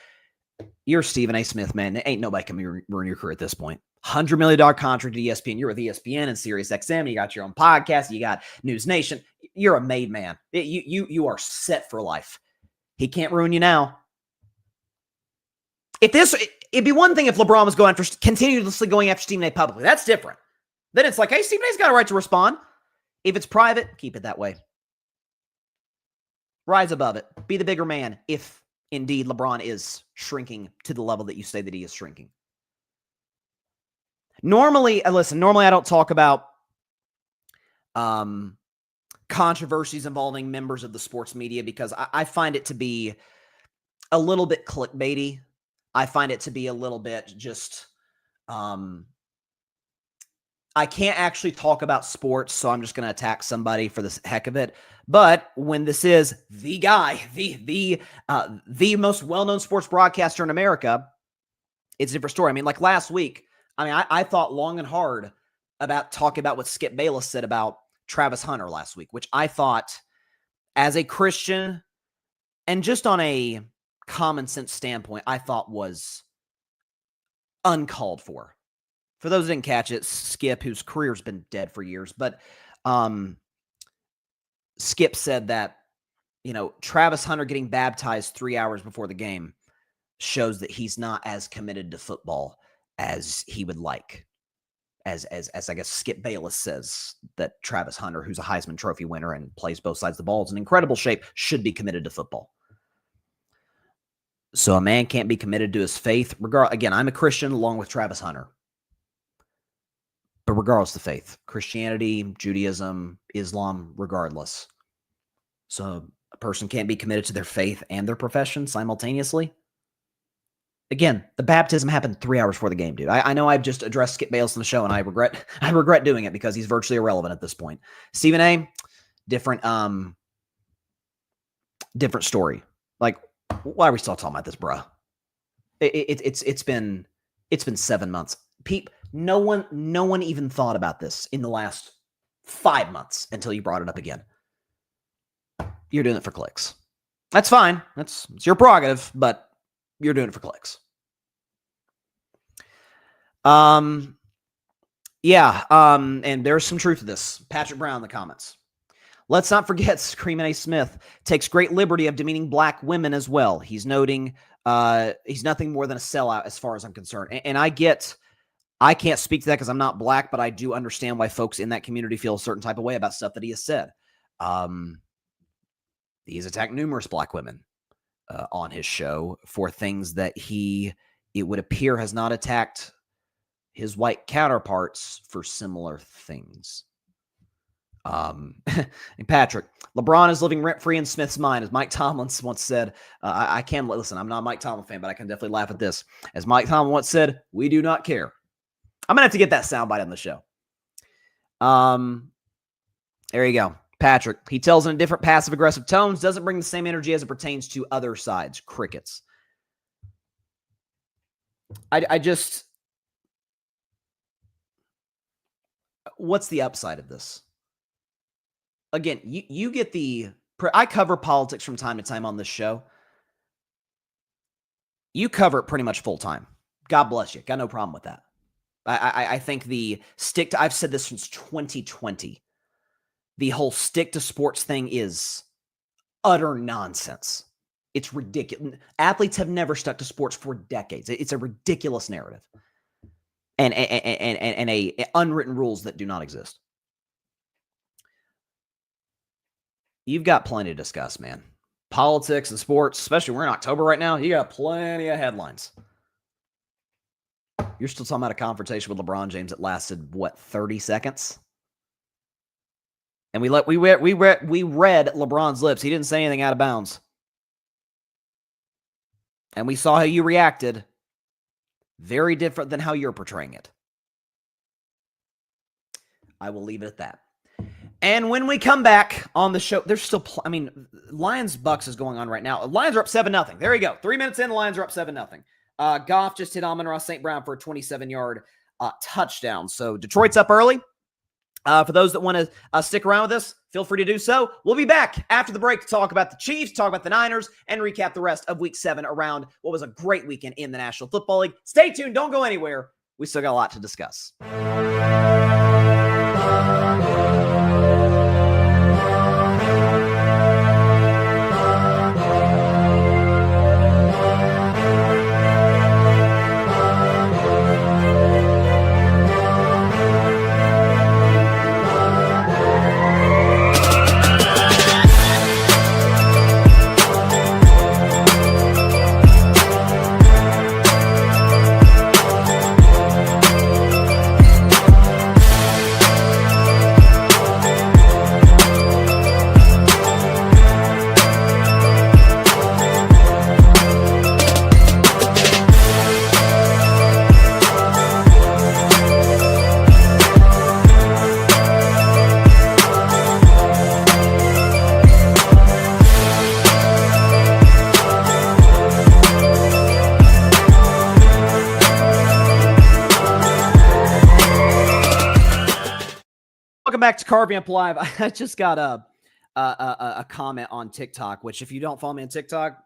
You're Stephen A. Smith, man. Ain't nobody can ruin your career at this point. $100 million contract to ESPN. You're with ESPN and Sirius XM. You got your own podcast. You got News Nation. You're a made man. You are set for life. He can't ruin you now. It'd be one thing if LeBron was continuously going after Stephen A. publicly. That's different. Then it's like, hey, Stephen A's got a right to respond. If it's private, keep it that way. Rise above it. Be the bigger man if indeed LeBron is shrinking to the level that you say that he is shrinking. Normally I don't talk about controversies involving members of the sports media because I find it to be a little bit clickbaity. I find it to be a little bit just, I can't actually talk about sports, so I'm just going to attack somebody for the heck of it. But when this is the guy, the most well-known sports broadcaster in America, it's a different story. I mean, like last week, I thought long and hard about talking about what Skip Bayless said about Travis Hunter last week, which I thought as a Christian and just on a common sense standpoint, I thought was uncalled for. For those who didn't catch it, Skip, whose career's been dead for years, but Skip said that, Travis Hunter getting baptized 3 hours before the game shows that he's not as committed to football as he would like. As I guess Skip Bayless says that Travis Hunter, who's a Heisman Trophy winner and plays both sides of the ball, is in incredible shape, should be committed to football. So a man can't be committed to his faith. Again, I'm a Christian along with Travis Hunter. But regardless of faith, Christianity, Judaism, Islam, regardless. So a person can't be committed to their faith and their profession simultaneously. Again, the baptism happened 3 hours before the game, dude. I know I've just addressed Skip Bayless on the show, and I regret doing it because he's virtually irrelevant at this point. Stephen A., different story. Like, why are we still talking about this, bruh? It's been 7 months. No one even thought about this in the last 5 months until you brought it up again. You're doing it for clicks. That's fine. It's your prerogative, but you're doing it for clicks. And there's some truth to this. Patrick Brown in the comments. Let's not forget Screamin' A. Smith takes great liberty of demeaning black women as well. He's noting he's nothing more than a sellout as far as I'm concerned. And I can't speak to that because I'm not black, but I do understand why folks in that community feel a certain type of way about stuff that he has said. He's attacked numerous black women on his show for things that it would appear, has not attacked his white counterparts for similar things. And Patrick, LeBron is living rent-free in Smith's mind. As Mike Tomlin once said, I can listen, I'm not a Mike Tomlin fan, but I can definitely laugh at this. As Mike Tomlin once said, we do not care. I'm going to have to get that soundbite on the show. There you go. Patrick, he tells in a different passive-aggressive tones, doesn't bring the same energy as it pertains to other sides. Crickets. I just... What's the upside of this? Again, you get the... I cover politics from time to time on this show. You cover it pretty much full-time. God bless you. Got no problem with that. I think I've said this since 2020. The whole stick to sports thing is utter nonsense. It's ridiculous. Athletes have never stuck to sports for decades. It's a ridiculous narrative. And unwritten rules that do not exist. You've got plenty to discuss, man. Politics and sports, especially we're in October right now, you got plenty of headlines. You're still talking about a confrontation with LeBron James that lasted, 30 seconds? And we read LeBron's lips. He didn't say anything out of bounds. And we saw how you reacted. Very different than how you're portraying it. I will leave it at that. And when we come back on the show, there's still, Lions-Bucks is going on right now. Lions are up 7-0. There you go. 3 minutes in, the Lions are up 7-0. Goff just hit Amon-Ra St. Brown for a 27-yard touchdown. So Detroit's up early. For those that want to stick around with us, feel free to do so. We'll be back after the break to talk about the Chiefs, talk about the Niners, and recap the rest of Week 7 around what was a great weekend in the National Football League. Stay tuned. Don't go anywhere. We still got a lot to discuss. Welcome back to Carving Up Live. I just got a comment on TikTok, which if you don't follow me on TikTok,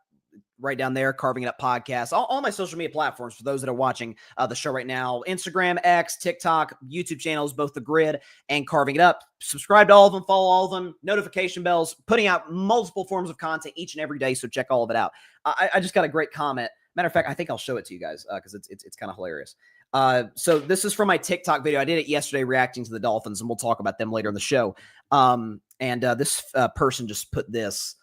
right down there, Carving It Up Podcast, all my social media platforms for those that are watching the show right now, Instagram, X, TikTok, YouTube channels, both The Grid and Carving It Up. Subscribe to all of them, follow all of them, notification bells, putting out multiple forms of content each and every day, so check all of it out. I just got a great comment. Matter of fact, I think I'll show it to you guys because it's kind of hilarious. So this is from my TikTok video. I did it yesterday reacting to the Dolphins, and we'll talk about them later in the show. This person just put this,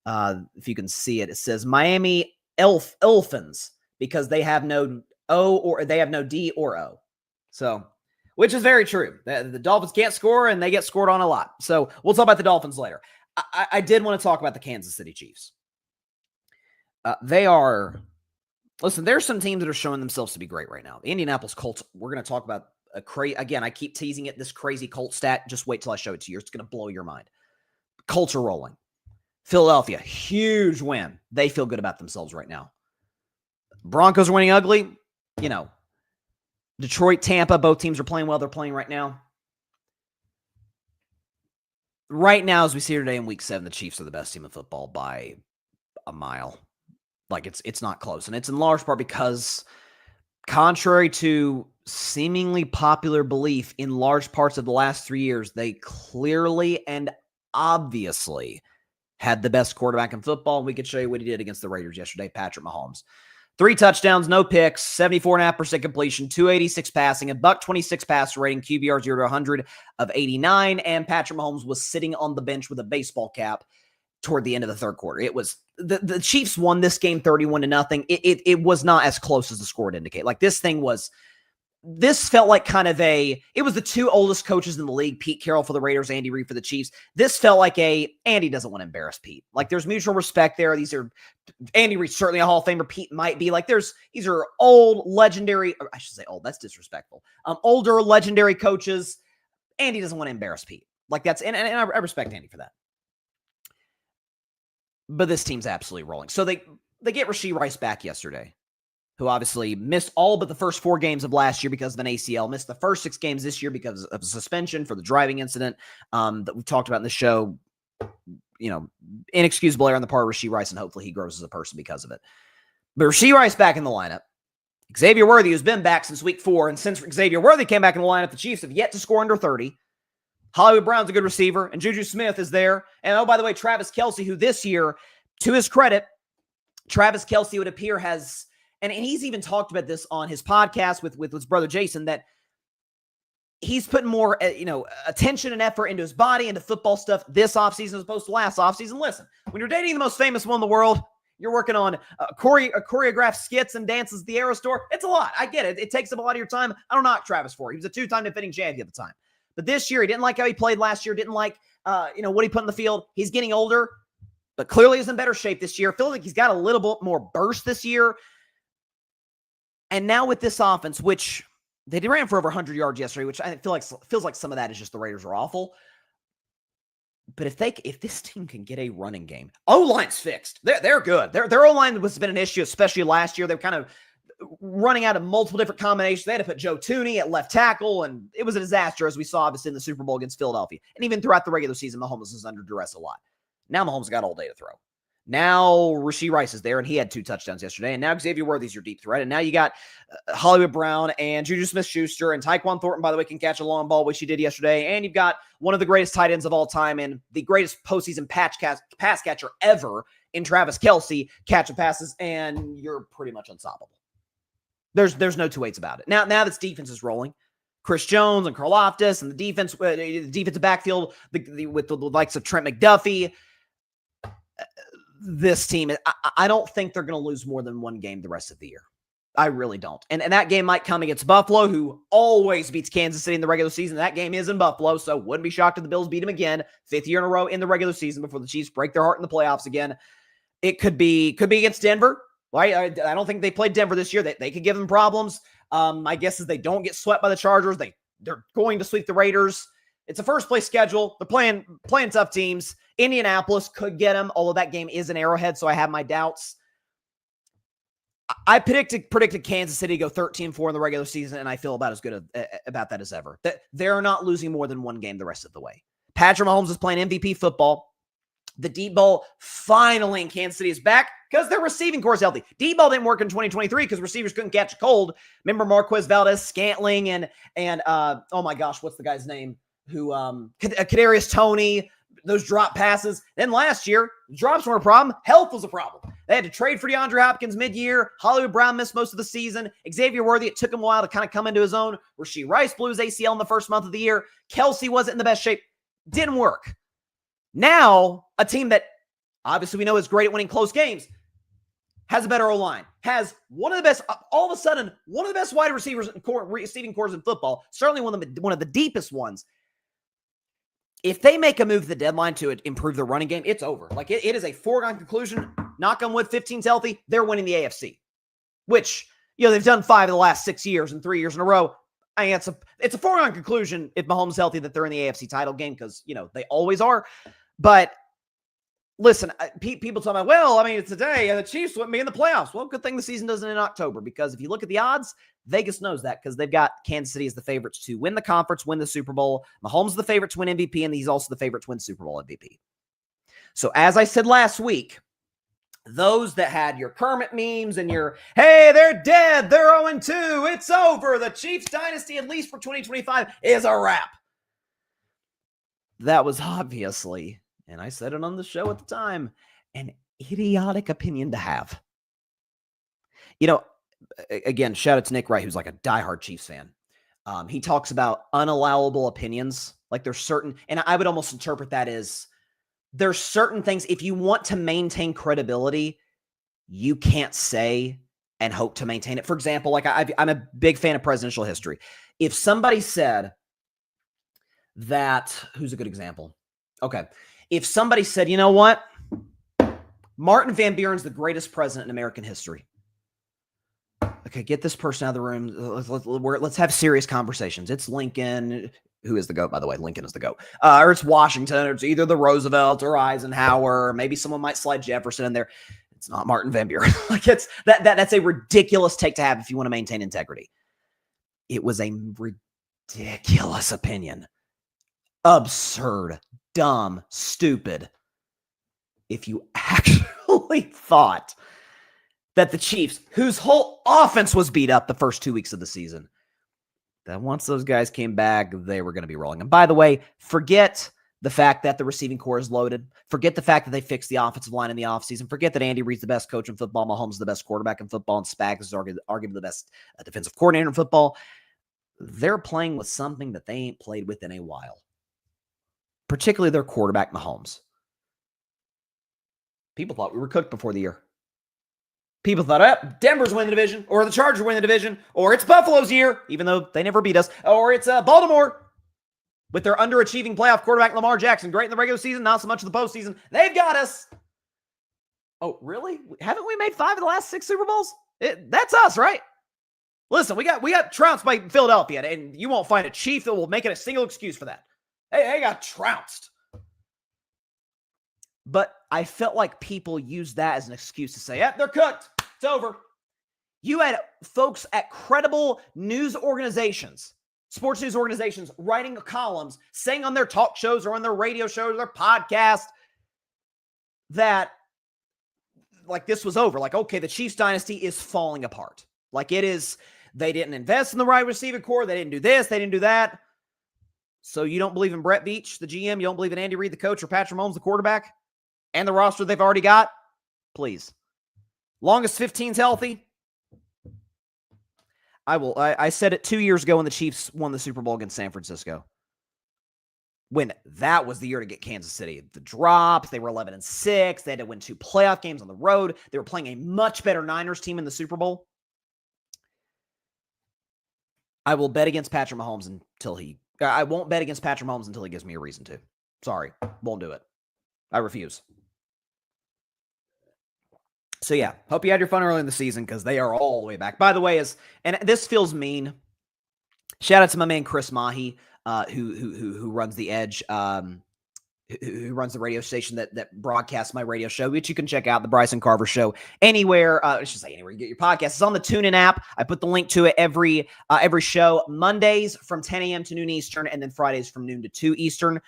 if you can see it, it says Miami Elfins because they have no D or O. So, which is very true. The Dolphins can't score and they get scored on a lot. So we'll talk about the Dolphins later. I did want to talk about the Kansas City Chiefs. Listen, there's some teams that are showing themselves to be great right now. The Indianapolis Colts, we're going to talk about again, I keep teasing it, this crazy Colt stat. Just wait till I show it to you. It's going to blow your mind. Colts are rolling. Philadelphia, huge win. They feel good about themselves right now. Broncos are winning ugly. Detroit, Tampa, both teams are playing well. They're playing right now. Right now, as we see here today in week 7, the Chiefs are the best team in football by a mile. Like, it's not close. And it's in large part because, contrary to seemingly popular belief in large parts of the last 3 years, they clearly and obviously had the best quarterback in football. And we could show you what he did against the Raiders yesterday, Patrick Mahomes. 3 touchdowns, no picks, 74.5% completion, 286 passing, a $126 passer rating, QBR 0 to 100 of 89, and Patrick Mahomes was sitting on the bench with a baseball cap toward the end of the third quarter. It was the Chiefs won this game 31-0. It was not as close as the score would indicate. Like, this felt like it was the 2 oldest coaches in the league, Pete Carroll for the Raiders, Andy Reid for the Chiefs. This felt like Andy doesn't want to embarrass Pete. Like, there's mutual respect there. Andy Reid's certainly a Hall of Famer. Pete might be. Like, these are old, legendary, or I should say old, that's disrespectful. Older, legendary coaches. Andy doesn't want to embarrass Pete. Like, and I respect Andy for that. But this team's absolutely rolling. So they get Rashee Rice back yesterday, who obviously missed all but the first 4 games of last year because of an ACL, missed the first 6 games this year because of a suspension for the driving incident that we've talked about in the show. Inexcusable error on the part of Rashee Rice, and hopefully he grows as a person because of it. But Rashee Rice back in the lineup. Xavier Worthy, who's been back since week 4, and since Xavier Worthy came back in the lineup, the Chiefs have yet to score under 30. Hollywood Brown's a good receiver, and Juju Smith is there. And oh, by the way, Travis Kelce, who this year, to his credit, Travis Kelce would appear has, and he's even talked about this on his podcast with his brother Jason, that he's putting more, attention and effort into his body, into football stuff this offseason as opposed to last offseason. Listen, when you're dating the most famous one in the world, you're working on choreographed skits and dances at the Aero Store. It's a lot. I get it. It takes up a lot of your time. I don't knock Travis for it. He was a 2-time defending champion at the time. But this year, he didn't like how he played last year, didn't like, what he put in the field. He's getting older, but clearly is in better shape this year. Feels like he's got a little bit more burst this year. And now with this offense, which they ran for over 100 yards yesterday, which I feels like some of that is just the Raiders are awful. But if this team can get a running game, O-line's fixed. They're good. Their O-line has been an issue, especially last year. They were kind of running out of multiple different combinations. They had to put Joe Tooney at left tackle, and it was a disaster, as we saw obviously in the Super Bowl against Philadelphia. And even throughout the regular season, Mahomes was under duress a lot. Now Mahomes got all day to throw. Now Rashee Rice is there, and he had 2 touchdowns yesterday. And now Xavier Worthy's your deep threat. And now you got Hollywood Brown and Juju Smith-Schuster, and Tyquan Thornton, by the way, can catch a long ball, which he did yesterday. And you've got one of the greatest tight ends of all time and the greatest postseason pass catcher ever in Travis Kelce catching passes, and you're pretty much unstoppable. There's no 2 ways about it. Now this defense is rolling. Chris Jones and Karlaftis and the defensive backfield with the likes of Trent McDuffie. This team, I don't think they're going to lose more than 1 game the rest of the year. I really don't. And that game might come against Buffalo, who always beats Kansas City in the regular season. That game is in Buffalo, so wouldn't be shocked if the Bills beat them again. 5th year in a row in the regular season before the Chiefs break their heart in the playoffs again. It could be against Denver. Right? I don't think they played Denver this year. They could give them problems. My guess is they don't get swept by the Chargers. They're going to sweep the Raiders. It's a first-place schedule. They're playing tough teams. Indianapolis could get them, although that game is an Arrowhead, so I have my doubts. I predicted Kansas City to go 13-4 in the regular season, and I feel about as good about that as ever. They're not losing more than 1 game the rest of the way. Patrick Mahomes is playing MVP football. The deep ball finally in Kansas City is back because their receiving core is healthy. Deep ball didn't work in 2023 because receivers couldn't catch a cold. Remember Marquez Valdez-Scantling and oh my gosh, what's the guy's name? Who Kadarius Toney, those drop passes. Then last year, drops weren't a problem. Health was a problem. They had to trade for DeAndre Hopkins mid-year. Hollywood Brown missed most of the season. Xavier Worthy, it took him a while to kind of come into his own. Rashee Rice blew his ACL in the first month of the year. Kelce wasn't in the best shape. Didn't work. Now, a team that obviously we know is great at winning close games has a better O-line, has one of the best, all of a sudden, one of the best wide receivers and receiving cores in football, certainly one of the deepest ones. If they make a move at the deadline to improve their running game, it's over. Like it is a foregone conclusion. Knock on wood, 15's healthy. They're winning the AFC, which, they've done 5 of the last 6 years and 3 years in a row. I mean, it's a foregone conclusion if Mahomes is healthy that they're in the AFC title game because, they always are. But listen, people talk about, well, I mean, it's today, and the Chiefs wouldn't be in the playoffs. Well, good thing the season doesn't end in October, because if you look at the odds, Vegas knows that, because they've got Kansas City as the favorites to win the conference, win the Super Bowl. Mahomes is the favorite to win MVP, and he's also the favorite to win Super Bowl MVP. So as I said last week, those that had your Kermit memes and your, hey, they're dead, they're 0-2, it's over, the Chiefs dynasty, at least for 2025, is a wrap. That was obviously, and I said it on the show at the time, an idiotic opinion to have. You know, again, shout out to Nick Wright, who's like a diehard Chiefs fan. He talks about unallowable opinions. Like there's certain, and I would almost interpret that as there's certain things, if you want to maintain credibility, you can't say and hope to maintain it. For example, like I'm a big fan of presidential history. If somebody said that, who's a good example? Okay. If somebody said, you know what? Martin Van Buren's the greatest president in American history. Okay, get this person out of the room. Let's have serious conversations. It's Lincoln, who is the GOAT, by the way. Lincoln is the GOAT. Or it's Washington, or it's either the Roosevelt or Eisenhower. Maybe someone might slide Jefferson in there. It's not Martin Van Buren. Like that's a ridiculous take to have if you want to maintain integrity. It was a ridiculous opinion. Absurd, dumb, stupid. If you actually thought that the Chiefs, whose whole offense was beat up the first 2 weeks of the season, that once those guys came back, they were going to be rolling. And by the way, forget the fact that the receiving core is loaded. Forget the fact that they fixed the offensive line in the offseason. Forget that Andy Reid's the best coach in football, Mahomes is the best quarterback in football, and Spags is arguably the best defensive coordinator in football. They're playing with something that they ain't played with in a while, particularly their quarterback, Mahomes. People thought we were cooked before the year. People thought, Denver's winning the division, or the Chargers win the division, or it's Buffalo's year, even though they never beat us, or it's Baltimore with their underachieving playoff quarterback, Lamar Jackson. Great in the regular season, not so much in the postseason. They've got us. Oh, really? Haven't we made 5 of the last 6 Super Bowls? That's us, right? Listen, we got trounced by Philadelphia, and you won't find a Chief that will make it a single excuse for that. Hey, they got trounced. But I felt like people used that as an excuse to say, yeah, they're cooked. It's over. You had folks at credible news organizations, sports news organizations, writing columns, saying on their talk shows or on their radio shows or their podcast that like this was over. Like, okay, the Chiefs dynasty is falling apart. Like it is, they didn't invest in the wide receiver core. They didn't do this. They didn't do that. So you don't believe in Brett Veach, the GM? You don't believe in Andy Reid, the coach, or Patrick Mahomes, the quarterback? And the roster they've already got? Please. Longest 15's healthy. I said it 2 years ago when the Chiefs won the Super Bowl against San Francisco. When that was the year to get Kansas City. The drops, they were 11-6. They had to win 2 playoff games on the road. They were playing a much better Niners team in the Super Bowl. I will bet against Patrick Mahomes until I won't bet against Patrick Mahomes until he gives me a reason to. Sorry, won't do it. I refuse. So yeah, hope you had your fun early in the season because they are all the way back. By the way, and this feels mean. Shout out to my man Chris Mahi, who runs the Edge, who runs the radio station that broadcasts my radio show, which you can check out, the Bryson Carver Show, anywhere. I should say anywhere you get your podcast. It's on the TuneIn app. I put the link to it every show. Mondays from 10 a.m. to noon Eastern, and then Fridays from noon to 2 Eastern.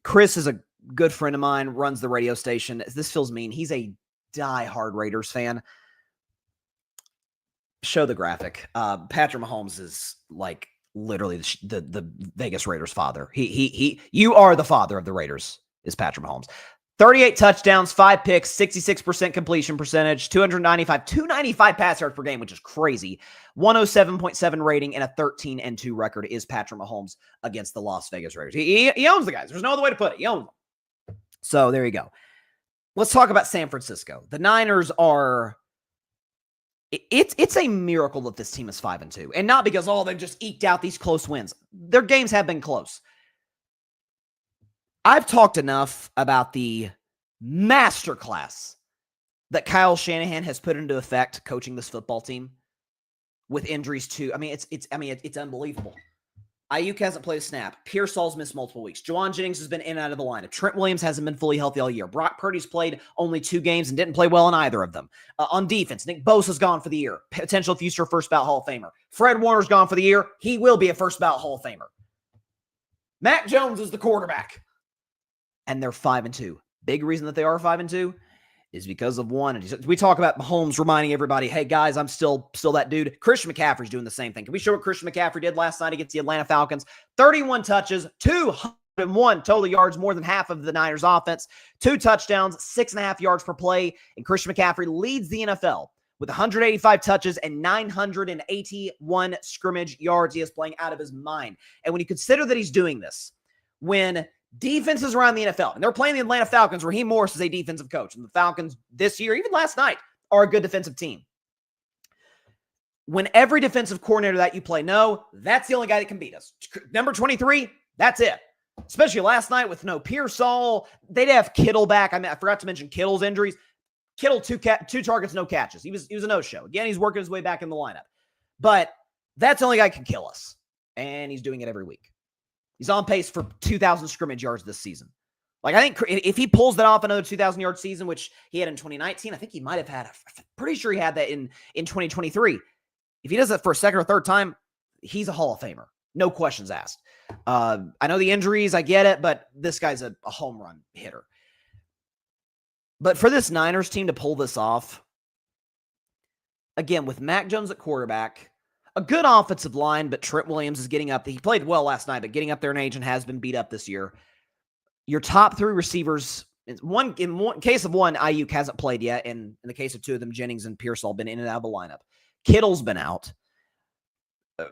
Chris is a good friend of mine, runs the radio station. This feels mean. He's a diehard Raiders fan. Show the graphic. Patrick Mahomes is like literally the Vegas Raiders father. You are the father of the Raiders, is Patrick Mahomes. 38 touchdowns, 5 picks, 66% completion percentage, 295 pass yards per game, which is crazy. 107.7 rating and a 13-2 record is Patrick Mahomes against the Las Vegas Raiders. He owns the guys. There's no other way to put it. He owns them. So there you go. Let's talk about San Francisco. The Niners are... It's a miracle that this team is 5-2. And not because, they've just eked out these close wins. Their games have been close. I've talked enough about the masterclass that Kyle Shanahan has put into effect coaching this football team with injuries too. I mean, it's unbelievable. Ayuk hasn't played a snap. Pearsall's missed multiple weeks. Juwan Jennings has been in and out of the lineup. Trent Williams hasn't been fully healthy all year. Brock Purdy's played only 2 games and didn't play well in either of them. On defense, Nick Bosa's gone for the year. Potential future first ballot Hall of Famer. Fred Warner's gone for the year. He will be a first ballot Hall of Famer. Mac Jones is the quarterback. And they're 5-2. Big reason that they are 5-2 is because of one. We talk about Mahomes reminding everybody, hey, guys, I'm still that dude. Christian McCaffrey's doing the same thing. Can we show what Christian McCaffrey did last night against the Atlanta Falcons? 31 touches, 201 total yards, more than half of the Niners' offense, 2 touchdowns, 6.5 yards per play, and Christian McCaffrey leads the NFL with 185 touches and 981 scrimmage yards. He is playing out of his mind. And when you consider that he's doing this, when defenses around the NFL, and they're playing the Atlanta Falcons, Raheem Morris is a defensive coach, and the Falcons this year, even last night, are a good defensive team. When every defensive coordinator that you play, no, that's the only guy that can beat us. Number 23, that's it. Especially last night with no Pearsall. They'd have Kittle back. I forgot to mention Kittle's injuries. Kittle, 2 targets, no catches. He was a no-show. Again, he's working his way back in the lineup. But that's the only guy who can kill us. And he's doing it every week. He's on pace for 2,000 scrimmage yards this season. Like, I think if he pulls that off another 2,000-yard season, which he had in 2019, I think he might have had, I'm pretty sure he had that in 2023. If he does that for a second or third time, he's a Hall of Famer. No questions asked. I know the injuries, I get it, but this guy's a home run hitter. But for this Niners team to pull this off, again, with Mac Jones at quarterback, a good offensive line, but Trent Williams is getting up. He played well last night, but getting up there in age and has been beat up this year. Your top 3 receivers, in case of one, Ayuk hasn't played yet. And in the case of 2 of them, Jennings and Pearsall been in and out of the lineup. Kittle's been out.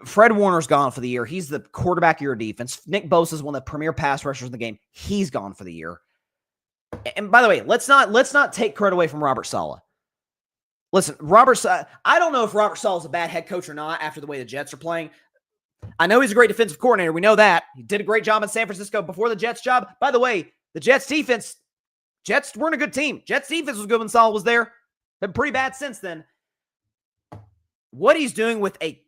Fred Warner's gone for the year. He's the quarterback of your defense. Nick Bosa is one of the premier pass rushers in the game. He's gone for the year. And by the way, let's not take credit away from Robert Saleh. Listen, I don't know if Robert Saleh is a bad head coach or not after the way the Jets are playing. I know he's a great defensive coordinator. We know that. He did a great job in San Francisco before the Jets job. By the way, the Jets weren't a good team. Jets defense was good when Saleh was there. Been pretty bad since then. What he's doing with a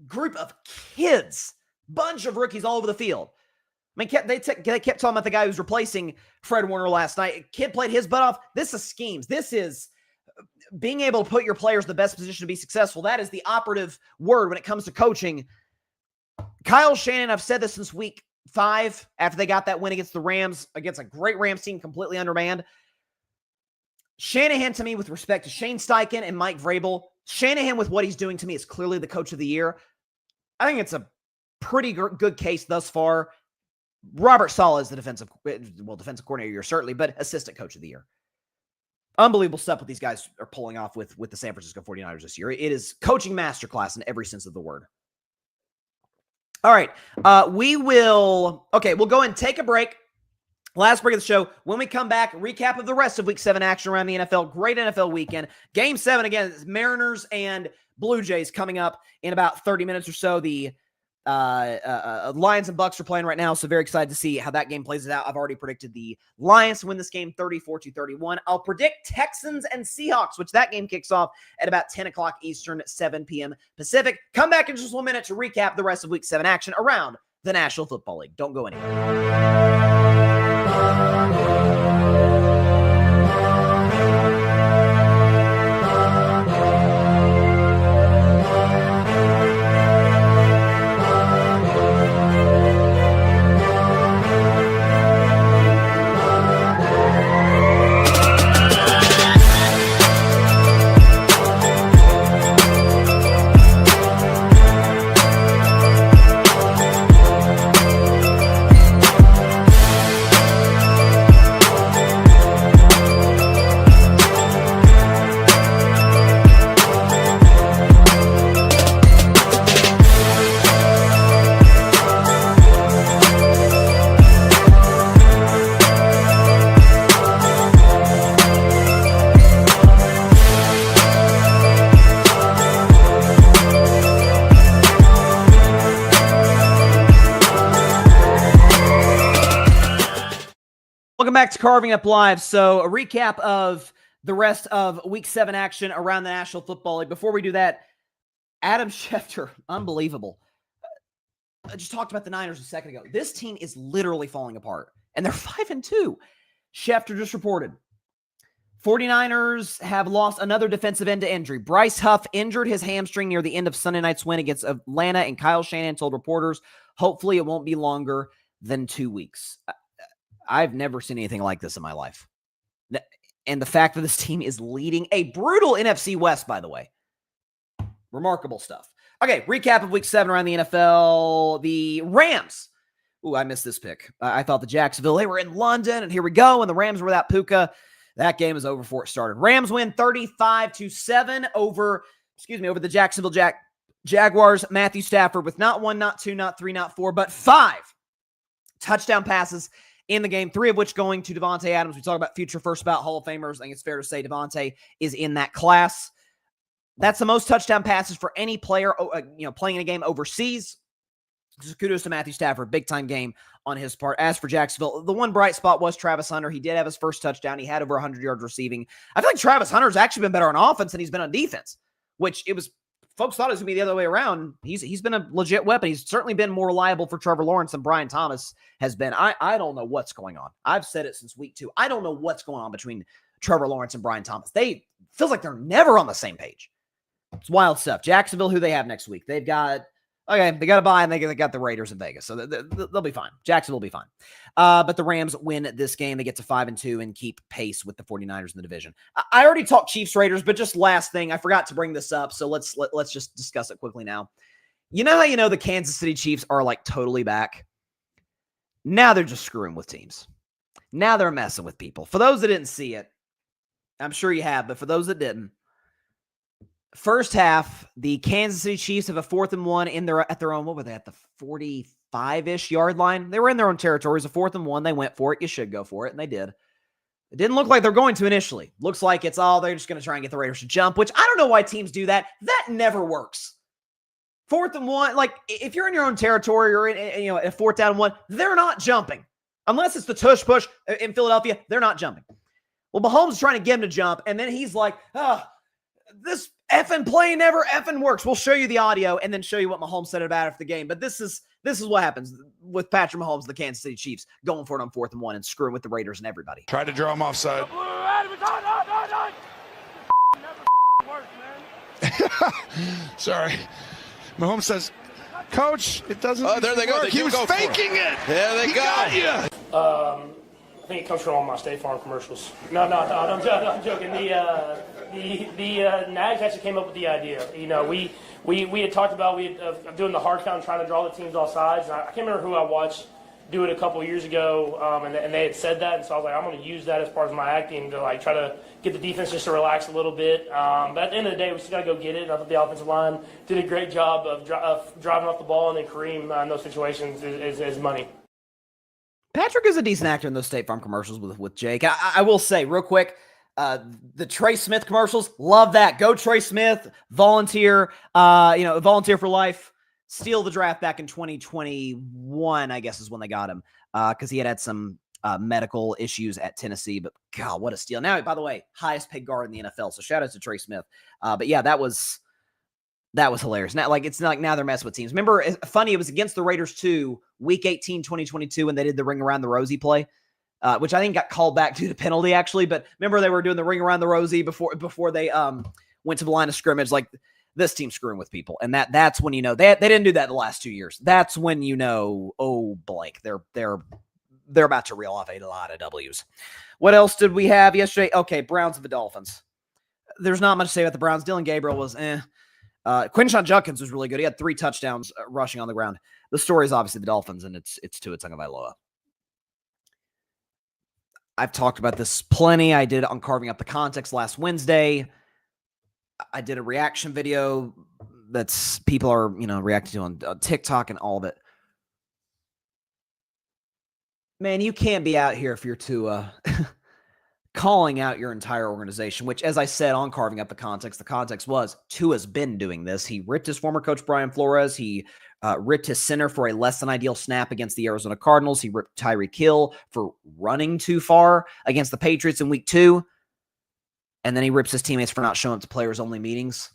group of kids, bunch of rookies all over the field. I mean, they kept talking about the guy who's replacing Fred Warner last night. Kid played his butt off. This is schemes. This is being able to put your players in the best position to be successful. That is the operative word when it comes to coaching. Kyle Shanahan, I've said this since week 5 after they got that win against the Rams, against a great Rams team completely undermanned. Shanahan, to me, with respect to Shane Steichen and Mike Vrabel, Shanahan with what he's doing to me is clearly the coach of the year. I think it's a pretty good case thus far. Robert Saleh is the defensive coordinator of the year, certainly, but assistant coach of the year. Unbelievable stuff what these guys are pulling off with the San Francisco 49ers this year. It is coaching masterclass in every sense of the word. All right. We'll go and take a break. Last break of the show. When we come back, recap of the rest of Week 7 action around the NFL. Great NFL weekend. Game 7, again, Mariners and Blue Jays coming up in about 30 minutes or so. The Lions and Bucks are playing right now, so very excited to see how that game plays out. I've already predicted the Lions to win this game 34-31. I'll predict Texans and Seahawks, which that game kicks off at about 10 o'clock Eastern, 7 p.m. Pacific. Come back in just 1 minute to recap the rest of Week 7 action around the National Football League. Don't go anywhere. Welcome back to Carving Up Live. So a recap of the rest of Week 7 action around the National Football League. Before we do that, Adam Schefter, unbelievable. I just talked about the Niners a second ago. This team is literally falling apart, and they're 5-2. Schefter just reported 49ers have lost another defensive end to injury. Bryce Huff injured his hamstring near the end of Sunday night's win against Atlanta, and Kyle Shanahan told reporters, hopefully it won't be longer than 2 weeks. I've never seen anything like this in my life. And the fact that this team is leading a brutal NFC West, by the way. Remarkable stuff. Okay, recap of week 7 around the NFL. The Rams. Ooh, I missed this pick. I thought the Jacksonville, they were in London, and here we go, and the Rams were without Puka. That game is over before it started. Rams win 35-7 over the Jacksonville Jaguars. Matthew Stafford with not 1, not 2, not 3, not 4, but 5 touchdown passes in the game, 3 of which going to Devontae Adams. We talk about future first ballot Hall of Famers. I think it's fair to say Devontae is in that class. That's the most touchdown passes for any player, playing in a game overseas. So kudos to Matthew Stafford. Big time game on his part. As for Jacksonville, the one bright spot was Travis Hunter. He did have his first touchdown. He had over 100 yards receiving. I feel like Travis Hunter's actually been better on offense than he's been on defense, which folks thought it was going to be the other way around. He's been a legit weapon. He's certainly been more reliable for Trevor Lawrence than Brian Thomas has been. I don't know what's going on. I've said it since week 2. I don't know what's going on between Trevor Lawrence and Brian Thomas. Feels like they're never on the same page. It's wild stuff. Jacksonville, who they have next week? They got a bye, and they got the Raiders in Vegas, so they'll be fine. Jacksonville will be fine. But the Rams win this game. They get to 5-2 and keep pace with the 49ers in the division. I already talked Chiefs Raiders, but just last thing, I forgot to bring this up, so let's just discuss it quickly now. You know how the Kansas City Chiefs are like totally back? Now they're just screwing with teams. Now they're messing with people. For those that didn't see it, I'm sure you have, but for those that didn't, first half, the Kansas City Chiefs have a 4th and 1 at their own, what were they, at the 45-ish yard line? They were in their own territory. It was a 4th and 1. They went for it. You should go for it, and they did. It didn't look like they're going to initially. Looks like they're just going to try and get the Raiders to jump, which I don't know why teams do that. That never works. 4th and 1, like if you're in your own territory or in a 4th down 1, they're not jumping. Unless it's the tush push in Philadelphia, they're not jumping. Well, Mahomes is trying to get him to jump, and then he's like, this effing play never effing works. We'll show you the audio and then show you what Mahomes said about it after the game. But this is what happens with Patrick Mahomes, the Kansas City Chiefs, going for it on 4th and 1 and screwing with the Raiders and everybody. Tried to draw him offside. Sorry. Mahomes says, Coach, it doesn't there they go. work. He was faking it. There they go. Got you. I think it comes from all my State Farm commercials. No, I'm joking. The Nags actually came up with the idea. We had talked about doing the hard count, trying to draw the teams off sides. And I can't remember who I watched do it a couple of years ago, and they had said that. And so I was like, I'm going to use that as part of my acting to try to get the defense just to relax a little bit. But at the end of the day, we still got to go get it. And I thought the offensive line did a great job of driving off the ball, and then Kareem in those situations is money. Patrick is a decent actor in those State Farm commercials with Jake. I will say real quick, the Trey Smith commercials, love that. Go Trey Smith, volunteer for life. Steal the draft back in 2021, I guess is when they got him, because he had some medical issues at Tennessee. But God, what a steal! Now, by the way, highest paid guard in the NFL. So shout out to Trey Smith. But yeah, that was hilarious. Now, it's not like now they're messing with teams. Remember, it's funny, it was against the Raiders too, week 18, 2022, when they did the ring around the Rosie play, which I think got called back due to penalty, actually. But remember, they were doing the ring around the Rosie before they went to the line of scrimmage. Like, this team's screwing with people. And that's when they didn't do that the last 2 years. That's when oh, blank. They're about to reel off a lot of W's. What else did we have yesterday? Okay, Browns and the Dolphins. There's not much to say about the Browns. Dylan Gabriel was Quinshon Judkins was really good. He had 3 touchdowns rushing on the ground. The story is obviously the Dolphins, and it's Tua Tagovailoa. I've talked about this plenty. I did on Carving Up the Context last Wednesday. I did a reaction video that's people are, reacting to on TikTok and all of it. Man, you can't be out here if you're Tua calling out your entire organization, which, as I said on Carving Up the context was Tua's been doing this. He ripped his former coach, Brian Flores. He ripped his center for a less than ideal snap against the Arizona Cardinals. He ripped Tyreek Hill for running too far against the Patriots in week 2. And then he rips his teammates for not showing up to players-only meetings.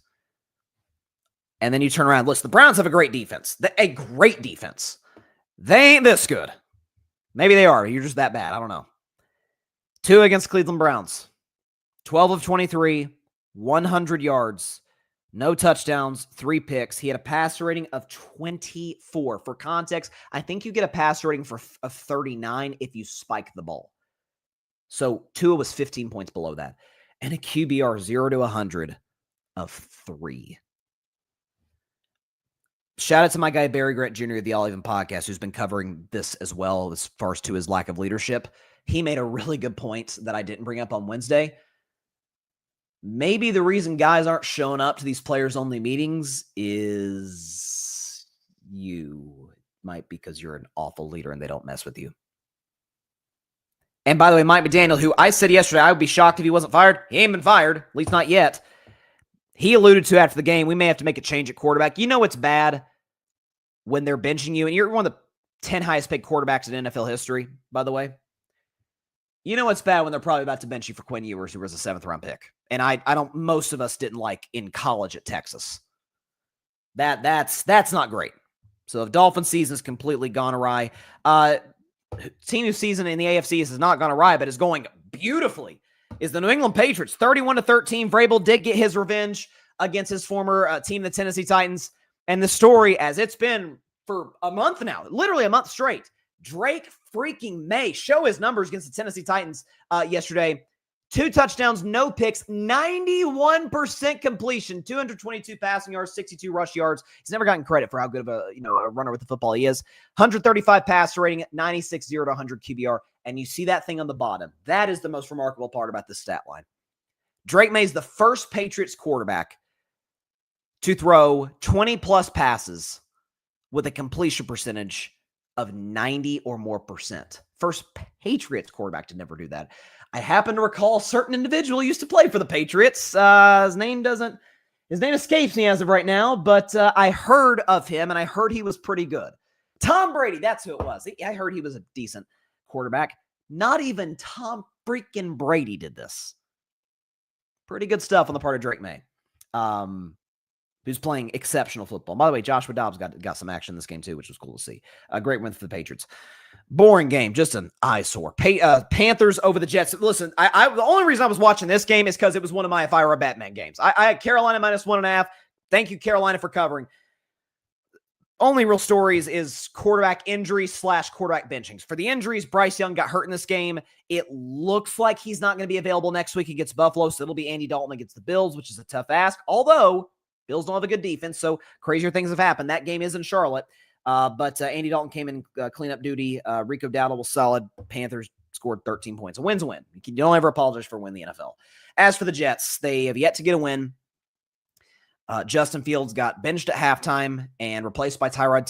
And then you turn around. Listen, the Browns have a great defense. A great defense. They ain't this good. Maybe they are. You're just that bad. I don't know. 2 against Cleveland Browns. 12 of 23, 100 yards, no touchdowns, 3 picks. He had a passer rating of 24. For context, I think you get a passer rating of 39 if you spike the ball. So Tua was 15 points below that. And a QBR 0 to 100 of 3. Shout out to my guy, Barry Grant Jr. of the All Even podcast, who's been covering this as well as far as to his lack of leadership. He made a really good point that I didn't bring up on Wednesday. Maybe the reason guys aren't showing up to these players-only meetings is you. Might because you're an awful leader and they don't mess with you. And by the way, Mike McDaniel, who I said yesterday I would be shocked if he wasn't fired. He ain't been fired, at least not yet. He alluded to after the game, we may have to make a change at quarterback. You know it's bad when they're benching you, and you're one of the 10 highest paid quarterbacks in NFL history, by the way. You know it's bad when they're probably about to bench you for Quinn Ewers, who was a 7th-round pick. And I don't, most of us didn't like in college at Texas. That's not great. So if Dolphins season is completely gone awry, team whose season in the AFC has not gone awry, but is going beautifully, is the New England Patriots. 31-13. Vrabel did get his revenge against his former team, the Tennessee Titans. And the story, as it's been for a month now, literally a month straight, Drake freaking May show his numbers against the Tennessee Titans yesterday. 2 touchdowns, no picks, 91% completion, 222 passing yards, 62 rush yards. He's never gotten credit for how good of a runner with the football he is. 135 passer rating, 96 0 to 100 QBR. And you see that thing on the bottom. That is the most remarkable part about this stat line. Drake May's the first Patriots quarterback to throw 20-plus passes with a completion percentage of 90 or more percent. First Patriots quarterback to never do that. I happen to recall a certain individual used to play for the Patriots. His name escapes me as of right now, but I heard of him, and I heard he was pretty good. Tom Brady, that's who it was. I heard he was a decent quarterback. Not even Tom freaking Brady did this. Pretty good stuff on the part of Drake May, who's playing exceptional football. By the way, Joshua Dobbs got some action in this game too, which was cool to see. A great win for the Patriots. Boring game, just an eyesore. Panthers over the Jets. Listen, the only reason I was watching this game is because it was one of my If I Were a Batman games. I had Carolina -1.5. Thank you, Carolina, for covering. Only real stories is quarterback injuries / quarterback benchings. For the injuries, Bryce Young got hurt in this game. It looks like he's not going to be available next week against Buffalo, so it'll be Andy Dalton against the Bills, which is a tough ask. Although Bills don't have a good defense, so crazier things have happened. That game is in Charlotte. But Andy Dalton came in cleanup duty. Rico Dowdle was solid. Panthers scored 13 points. A win's a win. You don't ever apologize for a win in the NFL. As for the Jets, they have yet to get a win. Justin Fields got benched at halftime and replaced by Tyrod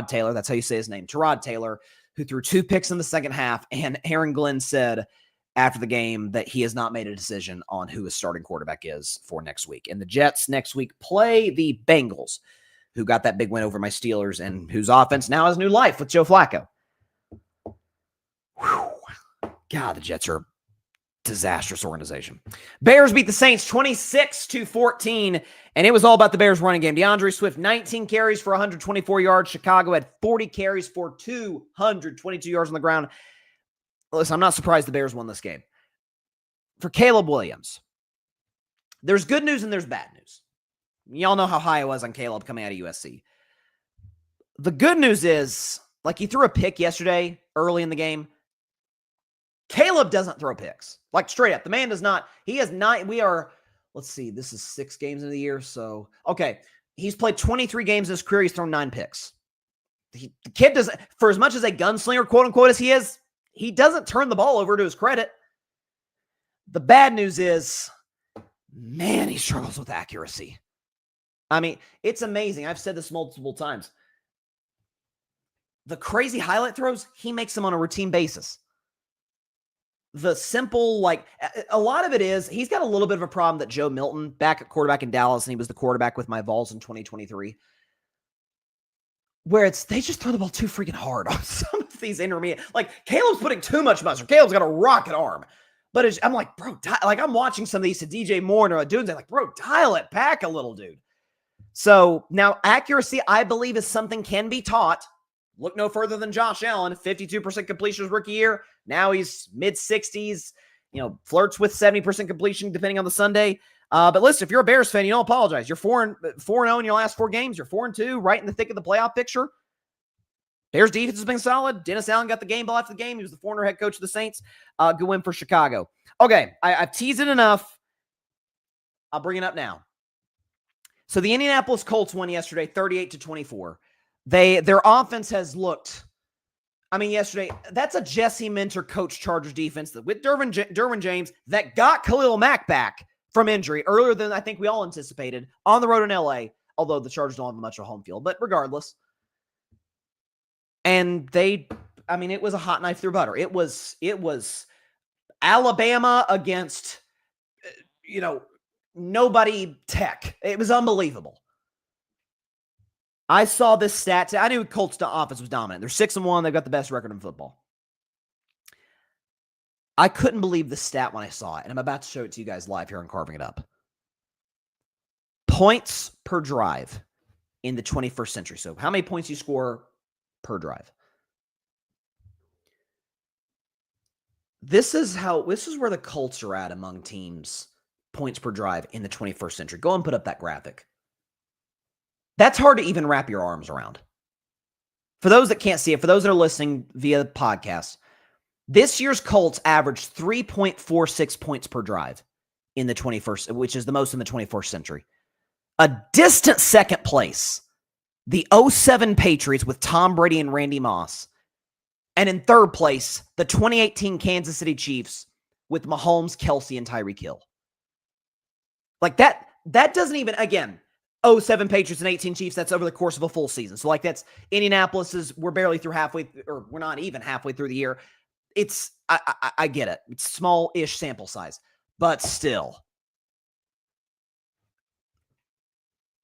Taylor. That's how you say his name. Tyrod Taylor, who threw 2 picks in the second half. And Aaron Glenn said after the game that he has not made a decision on who his starting quarterback is for next week. And the Jets next week play the Bengals, who got that big win over my Steelers and whose offense now has new life with Joe Flacco. Whew. God, the Jets are a disastrous organization. Bears beat the Saints 26-14, and it was all about the Bears running game. DeAndre Swift, 19 carries for 124 yards. Chicago had 40 carries for 222 yards on the ground. Listen, I'm not surprised the Bears won this game. For Caleb Williams, there's good news and there's bad news. Y'all know how high I was on Caleb coming out of USC. The good news is, like, he threw a pick yesterday early in the game. Caleb doesn't throw picks. Like, straight up. The man does not. He has not. Let's see, this is 6 games in the year. So, okay. He's played 23 games in his career. He's thrown 9 picks. The kid doesn't, for as much as a gunslinger, quote unquote, as he is, he doesn't turn the ball over to his credit. The bad news is, man, he struggles with accuracy. I mean, it's amazing. I've said this multiple times. The crazy highlight throws, he makes them on a routine basis. The simple, like, a lot of it is, he's got a little bit of a problem that Joe Milton, back at quarterback in Dallas, and he was the quarterback with my Vols in 2023, where they just throw the ball too freaking hard on some of these intermediate. Like, Caleb's putting too much muscle. Caleb's got a rocket arm. But I'm like, bro, I'm watching some of these to DJ Moore and dudes. They're like, bro, dial it back a little, dude. So now accuracy, I believe, is something can be taught. Look no further than Josh Allen, 52% completion his rookie year. Now he's mid-60s, flirts with 70% completion depending on the Sunday. But listen, if you're a Bears fan, you don't apologize. You're 4-0 in your last 4 games. You're 4-2, right in the thick of the playoff picture. Bears defense has been solid. Dennis Allen got the game ball after the game. He was the former head coach of the Saints. Good win for Chicago. Okay, I've teased it enough. I'll bring it up now. So the Indianapolis Colts won yesterday, 38-24. Their offense has looked, yesterday, that's a Jesse Minter coach Chargers defense that with Derwin James that got Khalil Mack back from injury earlier than I think we all anticipated on the road in LA, although the Chargers don't have much of a home field, but regardless. And it was a hot knife through butter. It was Alabama against, nobody Tech. It was unbelievable. I saw this stat. I knew Colts offense was dominant. They're 6-1. They've got the best record in football. I couldn't believe the stat when I saw it, and I'm about to show it to you guys live here on Carving It Up. Points per drive in the 21st century. So how many points you score per drive? This is where the Colts are at among teams. Points per drive in the 21st century. Go and put up that graphic. That's hard to even wrap your arms around. For those that can't see it, for those that are listening via the podcast, this year's Colts averaged 3.46 points per drive in the 21st, which is the most in the 21st century. A distant second place, the 2007 Patriots with Tom Brady and Randy Moss. And in third place, the 2018 Kansas City Chiefs with Mahomes, Kelsey, and Tyreek Hill. Like that doesn't even, again, 07 Patriots and 18 Chiefs, that's over the course of a full season. So that's Indianapolis we're barely through halfway, or we're not even halfway through the year. I get it. It's small-ish sample size, but still.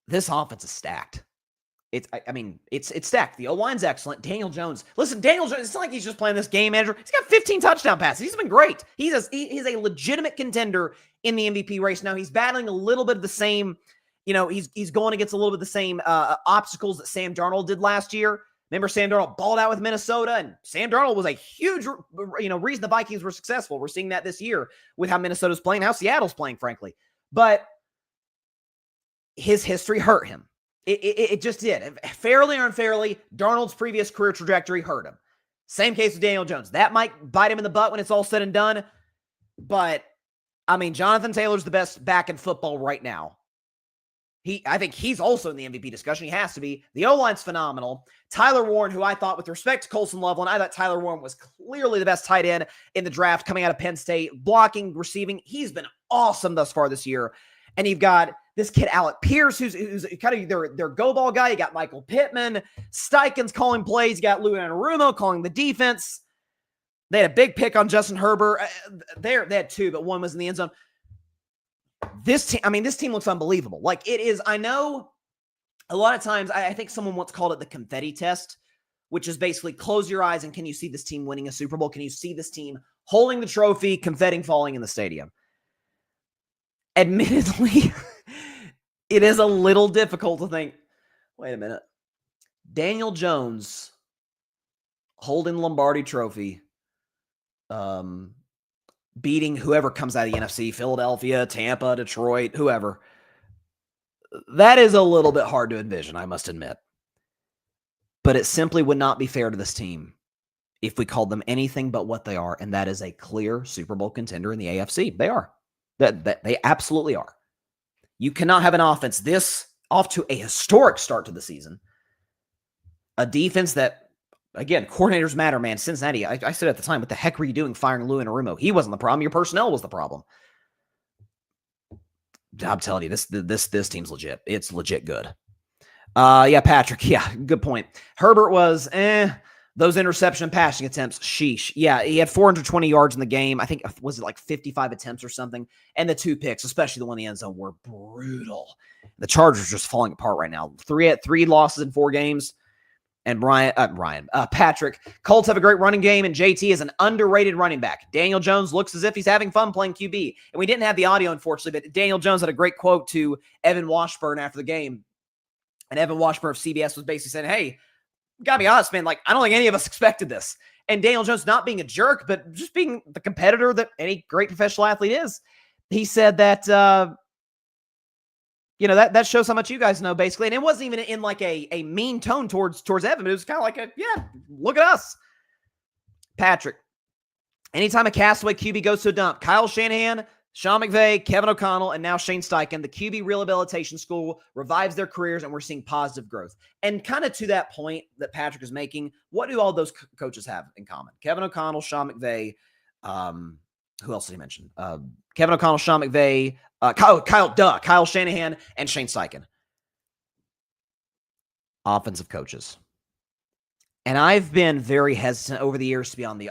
This offense is stacked. It's stacked. The O-line's excellent. Daniel Jones. Listen, Daniel Jones, it's not like he's just playing this game manager. He's got 15 touchdown passes. He's been great. He's a legitimate contender in the MVP race. Now, he's battling a little bit of the same, he's going against a little bit of the same obstacles that Sam Darnold did last year. Remember, Sam Darnold balled out with Minnesota, and Sam Darnold was a huge, reason the Vikings were successful. We're seeing that this year with how Minnesota's playing, how Seattle's playing, frankly. But his history hurt him. It just did. Fairly or unfairly, Darnold's previous career trajectory hurt him. Same case with Daniel Jones. That might bite him in the butt when it's all said and done. But, Jonathan Taylor's the best back in football right now. I think he's also in the MVP discussion. He has to be. The O-line's phenomenal. Tyler Warren, who I thought, with respect to Colson Loveland, I thought Tyler Warren was clearly the best tight end in the draft coming out of Penn State. Blocking, receiving. He's been awesome thus far this year. And you've got this kid, Alec Pierce, who's kind of their go-ball guy. You got Michael Pittman. Steichen's calling plays. You got Lou Anarumo calling the defense. They had a big pick on Justin Herbert. They had 2, but 1 was in the end zone. This team looks unbelievable. Like it is, I know a lot of times, I think someone once called it the confetti test, which is basically close your eyes and can you see this team winning a Super Bowl? Can you see this team holding the trophy, confetti falling in the stadium? Admittedly, it is a little difficult to think, wait a minute, Daniel Jones holding the Lombardi trophy, beating whoever comes out of the NFC, Philadelphia, Tampa, Detroit, whoever. That is a little bit hard to envision, I must admit. But it simply would not be fair to this team if we called them anything but what they are, and that is a clear Super Bowl contender in the AFC. They are. That they absolutely are. You cannot have an offense this off to a historic start to the season. A defense that, again, coordinators matter, man. Cincinnati, I said at the time, what the heck were you doing firing Lou Anarumo? He wasn't the problem. Your personnel was the problem. I'm telling you, this team's legit. It's legit good. Yeah, Patrick. Yeah, good point. Herbert was, those interception passing attempts, sheesh. Yeah, he had 420 yards in the game. I think, was it like 55 attempts or something? And the 2 picks, especially the one in the end zone, were brutal. The Chargers are just falling apart right now. 3 losses in 4 games. And Patrick, Colts have a great running game, and JT is an underrated running back. Daniel Jones looks as if he's having fun playing QB. And we didn't have the audio, unfortunately, but Daniel Jones had a great quote to Evan Washburn after the game. And Evan Washburn of CBS was basically saying, hey, gotta be honest, man, like, I don't think any of us expected this. And Daniel Jones not being a jerk, but just being the competitor that any great professional athlete is. He said that, that shows how much you guys know, basically. And it wasn't even in like a mean tone towards Evan, but it was kind of like look at us. Patrick, anytime a castaway QB goes to a dump, Kyle Shanahan, Sean McVay, Kevin O'Connell, and now Shane Steichen, the QB Rehabilitation School revives their careers, and we're seeing positive growth. And kind of to that point that Patrick is making, what do all those coaches have in common? Kevin O'Connell, Sean McVay, who else did he mention? Kevin O'Connell, Sean McVay, Kyle Shanahan, and Shane Steichen. Offensive coaches. And I've been very hesitant over the years to be on the,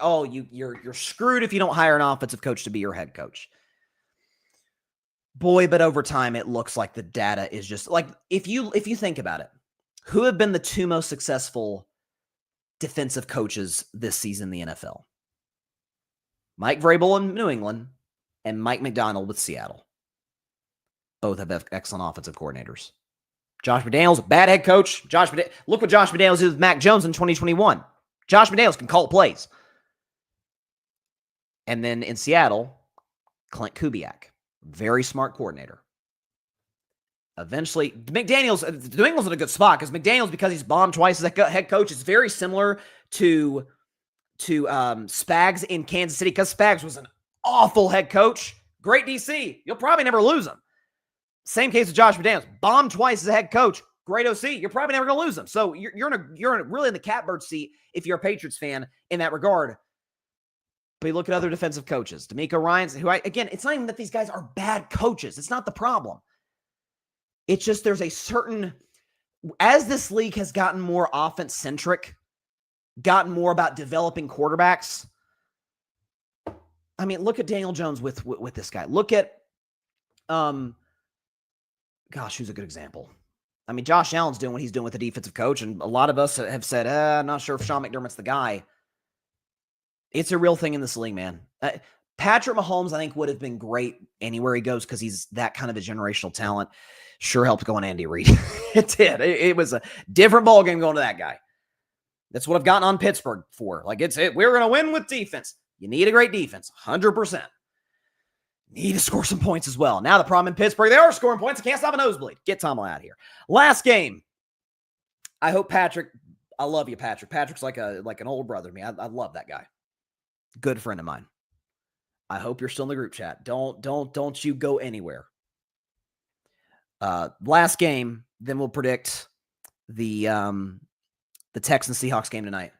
you're screwed if you don't hire an offensive coach to be your head coach. Boy, but over time, it looks like the data is just like, if you think about it, who have been the two most successful defensive coaches this season in the NFL? Mike Vrabel in New England and Mike McDonald with Seattle. Both have excellent offensive coordinators. Josh McDaniels, bad head coach. Look what Josh McDaniels did with Mac Jones in 2021. Josh McDaniels can call plays. And then in Seattle, Clint Kubiak. Very smart coordinator. Eventually, New England's in a good spot because McDaniels, because he's bombed twice as a head coach, is very similar to Spags in Kansas City because Spags was an awful head coach. Great DC. You'll probably never lose him. Same case with Josh McDaniels. Bombed twice as a head coach. Great OC. You're probably never going to lose him. So you're really in the catbird seat if you're a Patriots fan in that regard. But you look at other defensive coaches. DeMeco Ryans, again, it's not even that these guys are bad coaches. It's not the problem. It's just there's a certain, as this league has gotten more offense-centric, gotten more about developing quarterbacks. I mean, look at Daniel Jones with this guy. Look at, who's a good example? I mean, Josh Allen's doing what he's doing with the defensive coach, and a lot of us have said, I'm not sure if Sean McDermott's the guy. It's a real thing in this league, man. Patrick Mahomes, I think, would have been great anywhere he goes because he's that kind of a generational talent. Sure helped going Andy Reid. It did. It was a different ballgame going to that guy. That's what I've gotten on Pittsburgh for. Like, we're going to win with defense. You need a great defense, 100%. Need to score some points as well. Now the problem in Pittsburgh, they are scoring points. Can't stop a nosebleed. Get Tom out of here. Last game. I hope Patrick, I love you, Patrick. Patrick's like an older brother to me. I love that guy. Good friend of mine. I hope you're still in the group chat. Don't you go anywhere. Last game, then we'll predict the Texans Seahawks game tonight.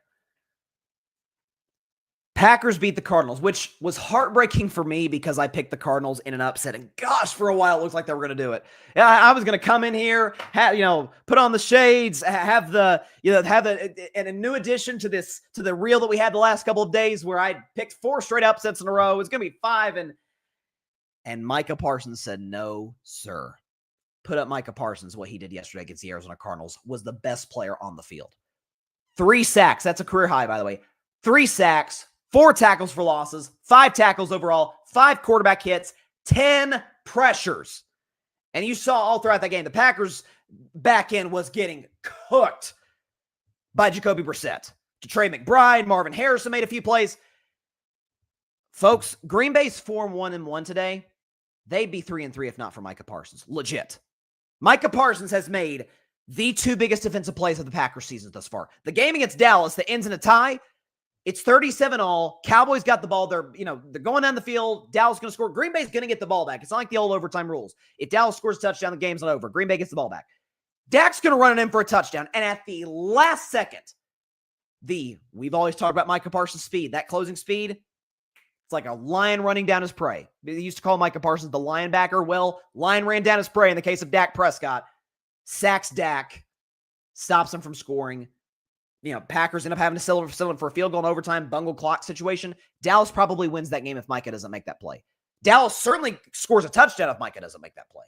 Packers beat the Cardinals, which was heartbreaking for me because I picked the Cardinals in an upset. And gosh, for a while, it looked like they were going to do it. I was going to come in here, put on the shades, have a new addition to the reel that we had the last couple of days where I picked 4 straight upsets in a row. It's going to be 5. And Micah Parsons said, no, sir. Put up Micah Parsons. What he did yesterday against the Arizona Cardinals was the best player on the field. 3 sacks. That's a career high, by the way. 3 sacks. 4 tackles for losses, 5 tackles overall, 5 quarterback hits, 10 pressures. And you saw all throughout that game, the Packers back end was getting cooked by Jacoby Brissett. Trey McBride, Marvin Harrison made a few plays. Folks, Green Bay's 4-1-1 today. They'd be 3-3 if not for Micah Parsons. Legit. Micah Parsons has made the 2 biggest defensive plays of the Packers season thus far. The game against Dallas that ends in a tie, it's 37-all. Cowboys got the ball. They're going down the field. Dallas is going to score. Green Bay's going to get the ball back. It's not like the old overtime rules. If Dallas scores a touchdown, the game's not over. Green Bay gets the ball back. Dak's going to run it in for a touchdown. And at the last second, we've always talked about Micah Parsons' speed. That closing speed, it's like a lion running down his prey. They used to call Micah Parsons the linebacker. Well, lion ran down his prey in the case of Dak Prescott. Sacks Dak. Stops him from scoring. Packers end up having to settle for a field goal in overtime, bungle clock situation. Dallas probably wins that game if Micah doesn't make that play. Dallas certainly scores a touchdown if Micah doesn't make that play.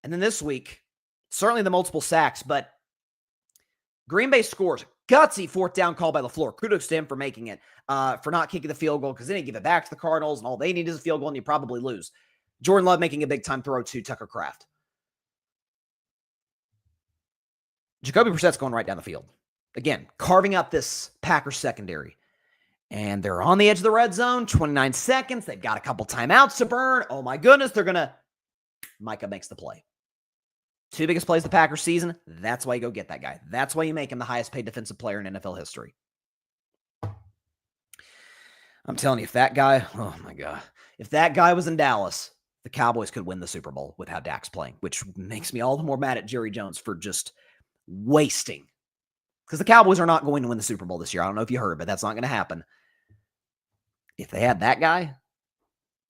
And then this week, certainly the multiple sacks, but Green Bay scores. Gutsy 4th down call by LaFleur. Kudos to him for making it, for not kicking the field goal because then he give it back to the Cardinals and all they need is a field goal and you probably lose. Jordan Love making a big-time throw to Tucker Kraft. Jacoby Brissett's going right down the field. Again, carving up this Packers secondary. And they're on the edge of the red zone, 29 seconds. They've got a couple timeouts to burn. Oh my goodness, they're going to... Micah makes the play. 2 biggest plays of the Packers season. That's why you go get that guy. That's why you make him the highest paid defensive player in NFL history. I'm telling you, if that guy, oh my God, if that guy was in Dallas, the Cowboys could win the Super Bowl with how Dak's playing, which makes me all the more mad at Jerry Jones for just wasting. Because the Cowboys are not going to win the Super Bowl this year. I don't know if you heard, but that's not going to happen. If they had that guy,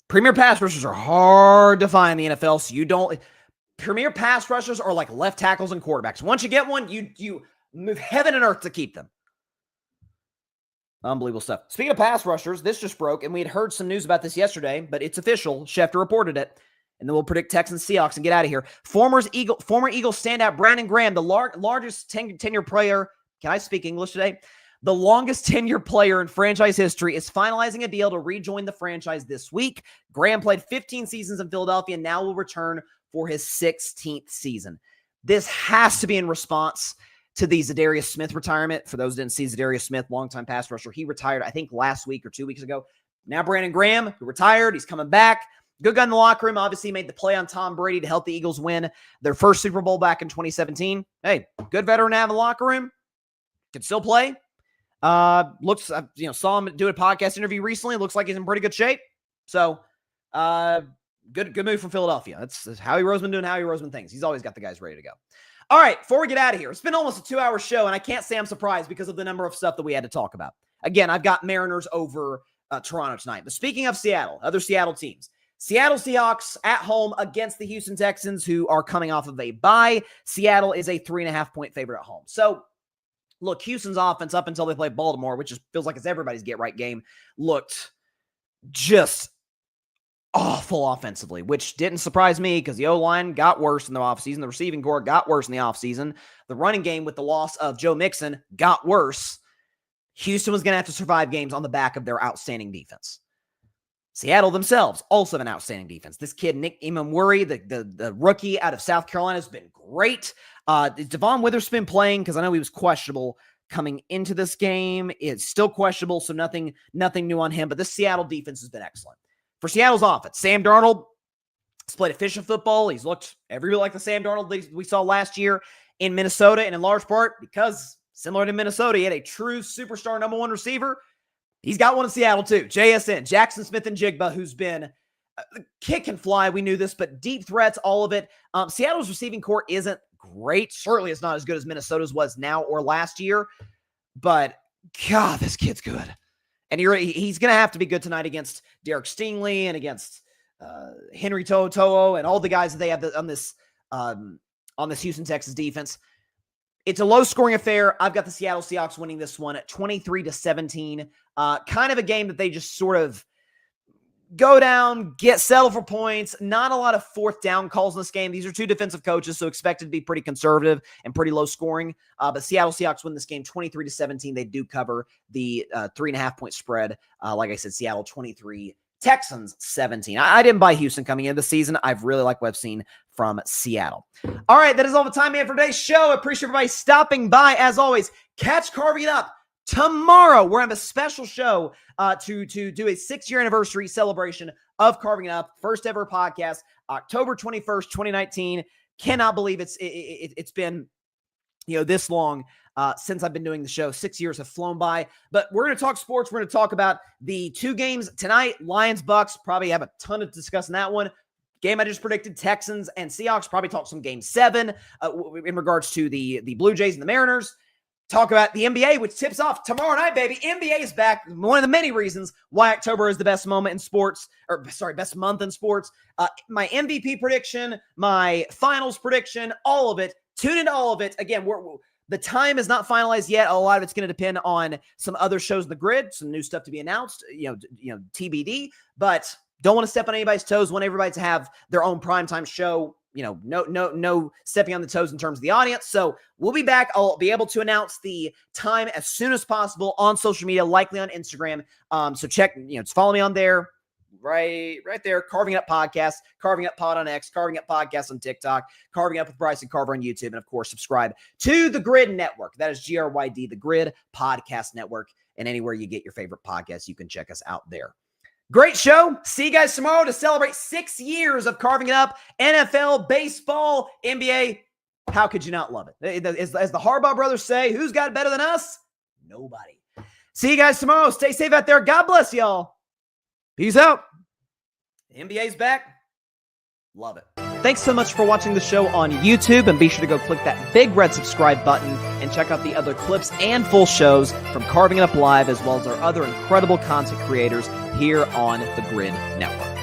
premier pass rushers are hard to find in the NFL, so you don't... Premier pass rushers are like left tackles and quarterbacks. Once you get one, you move heaven and earth to keep them. Unbelievable stuff. Speaking of pass rushers, this just broke, and we had heard some news about this yesterday, but it's official. Schefter reported it. And then we'll predict Texans Seahawks and get out of here. Former Eagle standout Brandon Graham, the largest tenure player. Can I speak English today? The longest tenure player in franchise history is finalizing a deal to rejoin the franchise this week. Graham played 15 seasons in Philadelphia and now will return for his 16th season. This has to be in response to the Zadarius Smith retirement. For those who didn't see Zadarius Smith, longtime pass rusher, he retired, I think, last week or 2 weeks ago. Now Brandon Graham, who retired, he's coming back. Good guy in the locker room. Obviously made the play on Tom Brady to help the Eagles win their first Super Bowl back in 2017. Hey, good veteran to have in the locker room. Can still play. Saw him do a podcast interview recently. Looks like he's in pretty good shape. So, good move from Philadelphia. That's Howie Roseman doing Howie Roseman things. He's always got the guys ready to go. All right, before we get out of here, it's been almost a 2-hour show, and I can't say I'm surprised because of the number of stuff that we had to talk about. Again, I've got Mariners over Toronto tonight. But speaking of Seattle, other Seattle teams, Seattle Seahawks at home against the Houston Texans, who are coming off of a bye. Seattle is a 3.5-point favorite at home. So, look, Houston's offense up until they play Baltimore, which just feels like it's everybody's get-right game, looked just awful offensively, which didn't surprise me because the O-line got worse in the offseason. The receiving core got worse in the offseason. The running game with the loss of Joe Mixon got worse. Houston was going to have to survive games on the back of their outstanding defense. Seattle themselves also have an outstanding defense. This kid, Nick Imamwuri, the rookie out of South Carolina, has been great. Is Devon Witherspoon playing? Because I know he was questionable coming into this game. It's still questionable, so nothing new on him. But this Seattle defense has been excellent. For Seattle's offense, Sam Darnold has played efficient football. He's looked every bit like the Sam Darnold that we saw last year in Minnesota, and in large part because, similar to Minnesota, he had a true superstar number one receiver. He's got one in Seattle too. JSN, Jackson Smith-Njigba, who's been kick and fly. We knew this, but deep threats, all of it. Seattle's receiving core isn't great. Certainly it's not as good as Minnesota's was now or last year, but God, this kid's good. And he's going to have to be good tonight against Derek Stingley and against Henry To'oTo'o and all the guys that they have on this Houston Texas defense. It's a low-scoring affair. I've got the Seattle Seahawks winning this one at 23-17. Kind of a game that they just sort of go down, settle for points. Not a lot of fourth down calls in this game. These are two defensive coaches, so expected to be pretty conservative and pretty low scoring. But Seattle Seahawks win this game 23-17. They do cover the 3.5-point spread. Like I said, Seattle 23, Texans 17. I didn't buy Houston coming into the season. I've really liked what I've seen from Seattle. All right, that is all the time we have for today's show. I appreciate everybody stopping by. As always, catch Carving It Up tomorrow. We're having a special show to do a 6-year anniversary celebration of Carving It Up. First ever podcast, October 21st, 2019. Cannot believe it's been this long since I've been doing the show. 6 years have flown by. But we're going to talk sports. We're going to talk about the 2 games tonight. Lions, Bucks. Probably have a ton to discuss in that one. Game I just predicted, Texans and Seahawks. Probably talk some Game 7 in regards to the Blue Jays and the Mariners. Talk about the NBA, which tips off tomorrow night, baby. NBA is back. One of the many reasons why October is the best moment in sports, best month in sports. My MVP prediction, my finals prediction, all of it. Tune into all of it. Again, the time is not finalized yet. A lot of it's going to depend on some other shows in the grid, some new stuff to be announced, TBD. But don't want to step on anybody's toes. Want everybody to have their own primetime show. No stepping on the toes in terms of the audience. So we'll be back. I'll be able to announce the time as soon as possible on social media, likely on Instagram. So check, follow me on there. right there. Carving It Up Podcast, Carving Up Pod on X, Carving Up Podcast on TikTok, Carving Up with Bryce and Carver on YouTube, and of course, subscribe to the Grid Network. That is GRYD, the Grid Podcast Network, and anywhere you get your favorite podcasts, you can check us out there. Great show. See you guys tomorrow to celebrate 6 years of Carving It Up. NFL, baseball, NBA. How could you not love it? As the Harbaugh brothers say, who's got it better than us? Nobody. See you guys tomorrow. Stay safe out there. God bless y'all. Peace out. The NBA's back. Love it. Thanks so much for watching the show on YouTube, and be sure to go click that big red subscribe button and check out the other clips and full shows from Carving It Up Live, as well as our other incredible content creators here on the Grid Network.